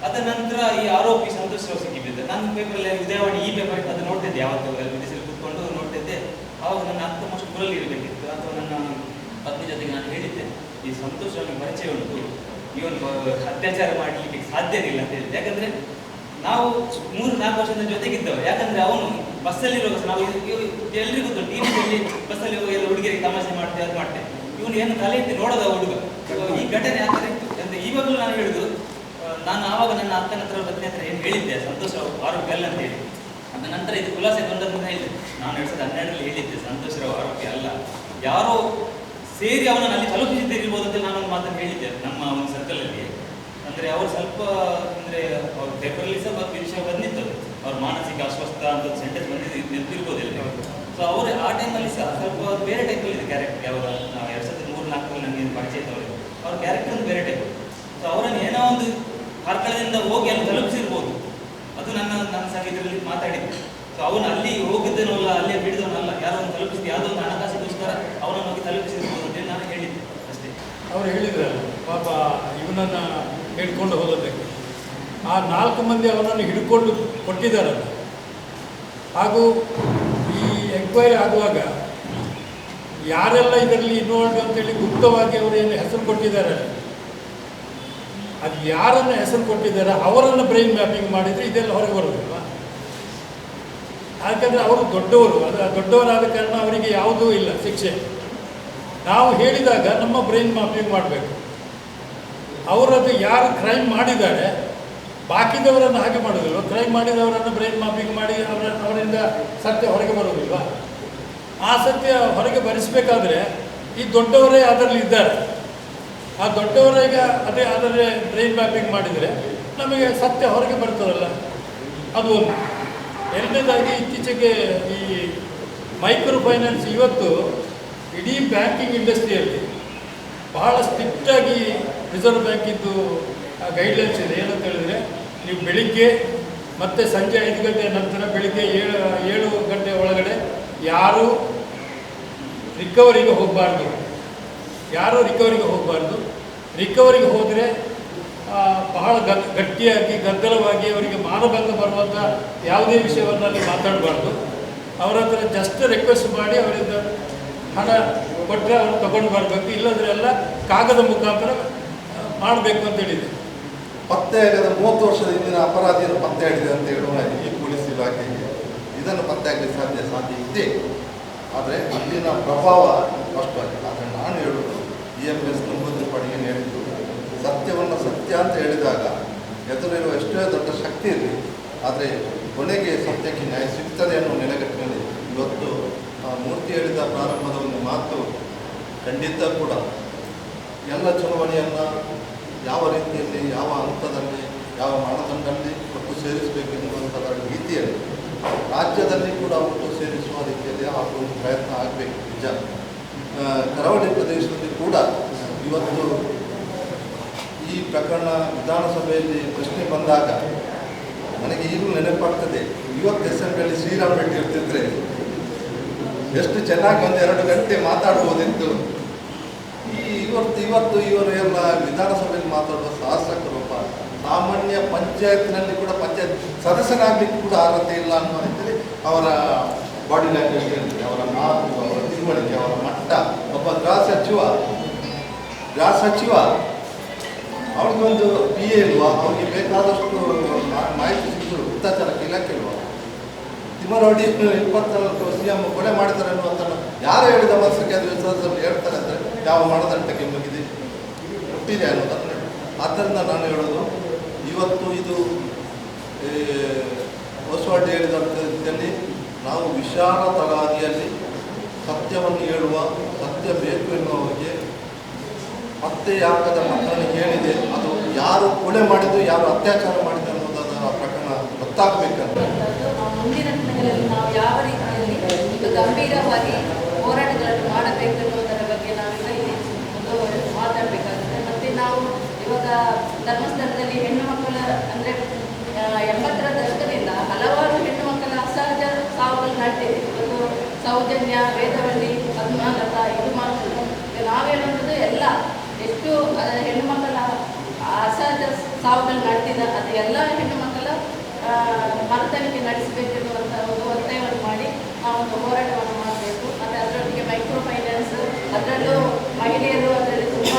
H: ಅದ ನಂತರ ಈ ಆರೋಪಿ ಸಂತೋಷ್ ರಾವ್ ಸಿಕ್ಕಿಬಿದ್ದೆ. ನಾನು ಪೇಪರಲ್ಲಿ ಉದಯವಾಣಿ ಈ ಪೇಪರ್ ಅದು ನೋಡ್ತಿದ್ದೆ, ಯಾವತ್ತೂ ವಿದೇಶದಲ್ಲಿ ಕೂತ್ಕೊಂಡು ನೋಡ್ತಿದ್ದೆ. ಆವಾಗ ನನ್ನ ಅತ್ತಮಷ್ಟು ಊರಲ್ಲಿ ಇರಬೇಕಿತ್ತು, ಅಥವಾ ನನ್ನ ಪತ್ನಿ ಜೊತೆಗೆ ನಾನು ಹೇಳಿದ್ದೆ ಈ ಸಂತೋಷ್ ರಾವ್ಗೆ ಪರಿಚಯ ಉಂಟು, ಇವನು ಅತ್ಯಾಚಾರ ಮಾಡಲಿಕ್ಕೆ ಸಾಧ್ಯವಿಲ್ಲ ಅಂತ ಹೇಳಿದ್ದೆ. ಯಾಕಂದರೆ ನಾವು 3-4 ವರ್ಷದ ಜೊತೆಗಿದ್ದವರು. ಯಾಕಂದರೆ ಅವನು ಬಸ್ಸಲ್ಲಿರುವಾಗ ನಾವು ಎಲ್ರಿಗೂ ಗೊತ್ತು, ಟಿವಿಯಲ್ಲಿ ಬಸ್ಸಲ್ಲಿ ಹೋಗಿ ಎಲ್ಲ ಹುಡುಗಿಯರಿಗೆ ತಮಾಷೆ ಮಾಡ್ತೇವೆ, ಅದು ಮಾಡ್ತೇವೆ. ಇವನು ಏನು ತಲೆ ಇತ್ತು ನೋಡೋದ ಹುಡುಗ. ಈ ಘಟನೆ ಆ ಥರ ಇತ್ತು ಅಂತ ಈವಾಗಲೂ ನಾನು ಹೇಳುದು. ನಾನು ಆವಾಗ ನನ್ನ ಅಕ್ಕನ ಹತ್ರ ಪತ್ನಿ ಹತ್ರ ಏನು ಹೇಳಿದ್ದೆ, ಸಂತೋಷ್ ರಾವ್ ಆರೋಪಿ ಅಲ್ಲ ಅಂತ ಹೇಳಿ. ಅದ ನಂತರ ಇದು ಖುಲಾಸೆ ಗೊಂಡಂತ ಹೇಳಿದೆ. ನಾನು 2012ರಲ್ಲಿ ಹೇಳಿದ್ದೆ ಸಂತೋಷ್ ರಾವ್ ಆರೋಪಿ ಅಲ್ಲ, ಯಾರೋ ಸೇರಿ ಅವನನ್ನು ಅಲ್ಲಿ ತಲುಪಿಸಿದ್ದಿರ್ಬೋದು ಅಂತ ನಾನೊಂದು ಮಾತನ್ನು ಹೇಳಿದ್ದೆ ನಮ್ಮ ಒಂದು ಸರ್ಕಲಲ್ಲಿ. ಅಂದರೆ ಅವರು ಸ್ವಲ್ಪ ಅಂದರೆ ಅವ್ರ ಪೇಪರಲ್ಲಿ ಸಹ ವಿಷಯ ಬಂದಿತ್ತು, ಅವ್ರ ಮಾನಸಿಕ ಅಸ್ವಸ್ಥ ಅಂತ ಸೆಂಟೆನ್ಸ್ ಬಂದಿದ್ದು ನೆನಪಿರ್ಬೋದಿಲ್ಲ. ಸೊ ಅವರು ಆ ಟೈಮಲ್ಲಿ ಸಹ ಸ್ವಲ್ಪ ಬೇರೆ ಟೈಪಲ್ಲಿ ಇದೆ ಕ್ಯಾರೆಕ್ಟರ್. ಯಾವ 2003-4ರಲ್ಲಿ ನನಗೆ ಪರಿಚಯ ಇದ್ದವರು ಅವ್ರ ಕ್ಯಾರೆಕ್ಟರ್ ಒಂದು ಬೇರೆ ಟೈಪ್. ಸೊ ಅವರನ್ನು ಏನೋ ಒಂದು ಕಾರ್ಕಳದಿಂದ ಹೋಗಿ ಅಲ್ಲಿ ತಲುಪಿಸಿರ್ಬೋದು, ಅದು ನನ್ನ ಸಹ ಇದರಲ್ಲಿ ಮಾತಾಡಿದ್ದೆ. ಸೊ ಅವನು ಅಲ್ಲಿ ಹೋಗಿದ್ದನಲ್ಲ, ಅಲ್ಲೇ ಬಿಡಿದವನಲ್ಲ, ಯಾರೋ ಒಂದು ತಲುಪಿಸಿದ್ದು ಯಾವುದೋ ಒಂದು ಹಣಕಾಸಿಗೋಸ್ಕರ ಅವನನ್ನು ಹೋಗಿ ತಲುಪಿಸಿರ್ಬೋದು ಅಂತೇಳಿ ನಾನು ಹೇಳಿದ್ದೆ ಅಷ್ಟೇ.
I: ಅವ್ರು ಹೇಳಿದ್ರಲ್ಲ ಪಾಪ ಇವನನ್ನು ಹಿಡ್ಕೊಂಡು ಹೋಗೋದಕ್ಕೆ ಆ 4 ಮಂದಿ ಅವನನ್ನು ಹಿಡ್ಕೊಂಡು ಕೊಟ್ಟಿದ್ದಾರಲ್ಲ. ಹಾಗೂ ಈ ಎಂಕ್ವೈರಿ ಆಗುವಾಗ ಯಾರೆಲ್ಲ ಇದರಲ್ಲಿ ಇನ್ವಾಲ್ವ್ ಅಂತೇಳಿ ಗುಪ್ತವಾಗಿ ಅವರು ಏನು ಹೆಸರು ಕೊಟ್ಟಿದ್ದಾರೆ, ಅದು ಯಾರನ್ನು ಹೆಸರು ಕೊಟ್ಟಿದ್ದಾರೆ ಅವರನ್ನು ಬ್ರೈನ್ ಮ್ಯಾಪಿಂಗ್ ಮಾಡಿದರೆ ಇದೆಲ್ಲ ಹೊರಗೆ ಬರೋದಿಲ್ಲ. ಯಾಕಂದರೆ ಅವರು ದೊಡ್ಡವರು, ದೊಡ್ಡವರಾದ ಕಾರಣ ಅವರಿಗೆ ಯಾವುದೂ ಇಲ್ಲ ಶಿಕ್ಷೆ. ನಾವು ಹೇಳಿದಾಗ ನಮ್ಮ ಬ್ರೈನ್ ಮ್ಯಾಪಿಂಗ್ ಮಾಡಬೇಕು. ಅವರದ್ದು ಯಾರು ಕ್ರೈಮ್ ಮಾಡಿದ್ದಾರೆ ಬಾಕಿದವರನ್ನು ಹಾಗೆ ಮಾಡೋದಿಲ್ವ? ಕ್ರೈಮ್ ಮಾಡಿದವರನ್ನು ಬ್ರೈನ್ ಮ್ಯಾಪಿಂಗ್ ಮಾಡಿ ಅವರಿಂದ ಸತ್ಯ ಹೊರಗೆ ಬರೋದಿಲ್ವ? ಆ ಸತ್ಯ ಹೊರಗೆ ಬರಿಸಬೇಕಾದ್ರೆ ಈ ದೊಡ್ಡವರೇ ಅದರಲ್ಲಿ ಇದ್ದಾರೆ. ಆ ದೊಡ್ಡವರಿಗೆ ಅದರ ಬ್ರೈನ್ ಮ್ಯಾಪಿಂಗ್ ಮಾಡಿದರೆ ನಮಗೆ ಸತ್ಯ ಹೊರಗೆ ಬರ್ತದಲ್ಲ, ಅದು ಒಂದು. ಎರಡನೇದಾಗಿ ಇತ್ತೀಚೆಗೆ ಈ ಮೈಕ್ರೋ ಫೈನಾನ್ಸ್ ಇವತ್ತು ಇಡೀ ಬ್ಯಾಂಕಿಂಗ್ ಇಂಡಸ್ಟ್ರಿಯಲ್ಲಿ ಬಹಳ ಸ್ಟ್ರಿಕ್ಟಾಗಿ ರಿಸರ್ವ್ ಬ್ಯಾಂಕಿದ್ದು ಗೈಡ್ಲೈನ್ಸ್ ಇದೆ. ಏನಂತ ಹೇಳಿದರೆ ನೀವು ಬೆಳಿಗ್ಗೆ ಮತ್ತು ಸಂಜೆ 5 ಗಂಟೆಯ ನಂತರ ಬೆಳಿಗ್ಗೆ 7 ಗಂಟೆ ಒಳಗಡೆ ಯಾರೂ ರಿಕವರಿಗೆ ಹೋಗಬಾರ್ದು. ರಿಕವರಿಗೆ ಹೋದರೆ ಬಹಳ ಗಟ್ಟಿಯಾಗಿ ಗದ್ದಲವಾಗಿ ಅವರಿಗೆ ಮಾನಭಂಗ ಬರುವಂಥ ಯಾವುದೇ ವಿಷಯವನ್ನು ಅಲ್ಲಿ ಮಾತಾಡಬಾರ್ದು. ಅವರ ಹತ್ರ ಜಸ್ಟ್ ರಿಕ್ವೆಸ್ಟ್ ಮಾಡಿ ಅವರಿಂದ ಹಣ ಕೊಟ್ಟರೆ ಅವರು ತಗೊಂಡು ಬರಬೇಕು, ಇಲ್ಲಂದರೆ ಎಲ್ಲ ಕಾಗದ ಮುಖಾಂತರ ಮಾಡಬೇಕು ಅಂತ ಹೇಳಿದೆ.
J: ಪತ್ತೆಯಾಗದ 30 ವರ್ಷದ ಹಿಂದಿನ ಅಪರಾಧಿಯನ್ನು ಪತ್ತೆ ಆಡಿದೆ ಅಂತ ಹೇಳುವ ಈ ಪೊಲೀಸ್ ಇಲಾಖೆಗೆ ಇದನ್ನು ಪತ್ತೆ ಆಗಲಿಕ್ಕೆ ಸಾಧ್ಯ ಇದೆ. ಆದರೆ ಅಲ್ಲಿನ ಪ್ರಭಾವ ಸ್ಪಷ್ಟವಾಗಿಲ್ಲ. ಆದರೆ ನಾನು ಹೇಳೋದು EMS ನಂಬೂದಿನ ಪಡೆಗೆ ಹೇಳಿದ್ದು, ಸತ್ಯವನ್ನು ಸತ್ಯ ಅಂತ ಹೇಳಿದಾಗ ಎದುರಿರುವ ಎಷ್ಟೇ ದೊಡ್ಡ ಶಕ್ತಿ ಇರಲಿ, ಆದರೆ ಕೊನೆಗೆ ಸತ್ಯಕ್ಕೆ ನ್ಯಾಯ ಸಿಗ್ತದೆ ಅನ್ನೋ ನೆಲೆಗಟ್ಟಿನಲ್ಲಿ ಇವತ್ತು ಮೂರ್ತಿ ಹೇಳಿದ ಪ್ರಾರಂಭದ ಒಂದು ಮಾತು ಖಂಡಿತ ಕೂಡ ಎಲ್ಲ ಚಳವಳಿಯನ್ನು ಯಾವ ರೀತಿಯಲ್ಲಿ, ಯಾವ ಹಂತದಲ್ಲಿ, ಯಾವ ಮಾನದಂಡದಲ್ಲಿ ಒಟ್ಟು ಸೇರಿಸಬೇಕು ಎನ್ನುವಂಥದ್ರ ರೀತಿಯಲ್ಲಿ ರಾಜ್ಯದಲ್ಲಿ ಕೂಡ ಒಟ್ಟು ಸೇರಿಸುವ ರೀತಿಯಲ್ಲಿ ಹಾಗೂ ಒಂದು ಪ್ರಯತ್ನ ಆಗಬೇಕು. ನಿಜ ಕರಾವಳಿ ಪ್ರದೇಶದಲ್ಲಿ ಕೂಡ ಇವತ್ತು ಈ ಪ್ರಕರಣ ವಿಧಾನಸಭೆಯಲ್ಲಿ ಪ್ರಶ್ನೆ ಬಂದಾಗ ನನಗೆ ಈಗಲೂ ನೆನಪಾಗ್ತದೆ, ಇವತ್ತು ಅಸೆಂಬ್ಲಿಯಲ್ಲಿ ಶ್ರೀರಾಮ್ ರೆಡ್ಡಿ ಇರ್ತಿದ್ರೆ ಎಷ್ಟು ಚೆನ್ನಾಗಿ ಒಂದು 2 ಗಂಟೆ ಮಾತಾಡ್ಬೋದಿತ್ತು. ಇವತ್ತು ಇವರು ಎಲ್ಲ ವಿಧಾನಸಭೆಯಲ್ಲಿ ಮಾತಾಡುವ ಶಾಸಕರು ಸಾಮಾನ್ಯ ಪಂಚಾಯತ್ನಲ್ಲಿ ಕೂಡ ಪಂಚಾಯತ್ ಸದಸ್ಯನಾಗಲಿಕ್ಕೆ ಕೂಡ ಅರ್ಹತೆ ಇಲ್ಲ ಅನ್ನೋ ರೀತಿಯಲ್ಲಿ ಅವರ ಬಾಡಿ ಲ್ಯಾಂಗ್ವೇಜ್, ಅವರ ಮಾತು, ಅವರ ತಿಳುವಳಿಕೆ, ಅವರ ಮಟ್ಟ. ಒಬ್ಬ ಗೃಹ ಸಚಿವ ಅವ್ರಿಗೊಂದು PA ಇಲ್ವಾ, ಅವ್ರಿಗೆ ಬೇಕಾದಷ್ಟು ಮಾಹಿತಿ ಸಿಕ್ಕರು, ಗುಪ್ತಚರಕ್ಕೆ ಇಲಾಖೆ ಇಲ್ವಾ? ತಿಮ್ಮರೊಡ್ಡಿ 24 CM ಕೊಲೆ ಮಾಡಿದ್ದಾರೆ ಅನ್ನುವಂಥದ್ದು ಯಾರು ಹೇಳಿದ ಮನಸ್ಸಿಗೆ ಅದು ವಿಶ್ವಾಸದಲ್ಲಿ ಹೇಳ್ತಾರೆ ಅಂದರೆ ಯಾವ ಮಾನದಂಡಕ್ಕೆ ಮುಗಿದೆ ಹುಟ್ಟಿದೆ ಅನ್ನೋದನ್ನು. ಆದ್ದರಿಂದ ನಾನು ಹೇಳೋದು, ಇವತ್ತು ಇದು ಹೊಸವಾಡಿ ಹೇಳಿದಂಥದ್ದಲ್ಲಿ ನಾವು ವಿಶಾಲ ತಳಹದಿಯಲ್ಲಿ ಸತ್ಯವನ್ನು ಹೇಳುವ, ಸತ್ಯ ಬೇಕು ಎನ್ನುವವರಿಗೆ ಪತ್ತೆಯಾಗದ ಪ್ರಕರಣ ಏನಿದೆ ಅದು ಯಾರು ಕೊಲೆ ಮಾಡಿದ್ದು, ಯಾರು ಅತ್ಯಾಚಾರ ಮಾಡಿದ್ದು ಅನ್ನೋದರ ಪ್ರಕರಣ ಗೊತ್ತಾಗಬೇಕಂತ.
K: ಮುಂದಿನ ದಿನಗಳಲ್ಲಿ ನಾವು ಯಾವ ರೀತಿಯಲ್ಲಿ ಇದು ಗಂಭೀರವಾಗಿ ಹೋರಾಟಗಳನ್ನು ಮಾಡಬೇಕು ಅನ್ನೋದರ ಬಗ್ಗೆ ನಾವೀಗ ಇಲ್ಲಿ ಮಾತಾಡಬೇಕಾಗುತ್ತೆ. ಮತ್ತು ನಾವು ಇವಾಗ ಧರ್ಮಸ್ಥಳದಲ್ಲಿ ಹೆಣ್ಣು ಮಕ್ಕಳ ಅಂದರೆ 80ರ ದಶಕದಿಂದ ಹಲವಾರು ಹೆಣ್ಣು ಮಕ್ಕಳ ಅಸಹಜ ಸಾವುಗಳು ನಡ್ತಿದೆ. ಒಂದು ಸೌಜನ್ಯ, ವೇದವಳ್ಳಿ, ಪದ್ಮಲತಾ, ಇದು ಮಾತ್ರ ನಾವೇನಂದ್ರೆ ಎಲ್ಲ ಎಷ್ಟು ಹೆಣ್ಣು ಮಕ್ಕಳ ಅಸಹಜ ಸಾವುಗಳು ನಡೆದಿದೆ ಅದು ಎಲ್ಲ ಹೆಣ್ಣು ಮಕ್ಕಳ ಮರುತನಿಕೆ ನಡೆಸಬೇಕೆನ್ನುವಂಥ ಒಂದು ಒತ್ತಾಯವನ್ನು ಮಾಡಿ ನಾವು ಒಂದು ಹೋರಾಟವನ್ನು ಮಾಡಬೇಕು. ಮತ್ತು ಅದರೊಟ್ಟಿಗೆ ಮೈಕ್ರೋ ಫೈನಾನ್ಸ್, ಅದರಲ್ಲೂ ಮಹಿಳೆಯರು ಅದರಲ್ಲಿ ತುಂಬ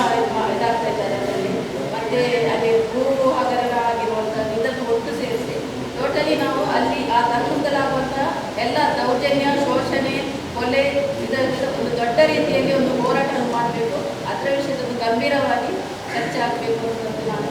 K: ಇದಾಗ್ತಾ ಇದ್ದಾರೆ ಅದರಲ್ಲಿ. ಮತ್ತು ಅಲ್ಲಿ ಭೂ ಹಗರಣ ಆಗಿರುವಂಥದ್ದು ಇದನ್ನು ಒಟ್ಟು ಸೇರಿಸಿ ಟೋಟಲಿ ನಾವು ಅಲ್ಲಿ ಆ ಧರ್ಮದಲ್ಲಾಗುವಂಥ ಎಲ್ಲ ದೌರ್ಜನ್ಯ, ಶೋಷಣೆ, ಕೊಲೆ ಇದರಿಂದ ಒಂದು ದೊಡ್ಡ ರೀತಿಯಲ್ಲಿ ಒಂದು ಹೋರಾಟವನ್ನು ಮಾಡಬೇಕು. ಅದರ ವಿಷಯದ ಗಂಭೀರವಾಗಿ ಚರ್ಚೆ ಆಗಬೇಕು ಅಂತ ನಾನು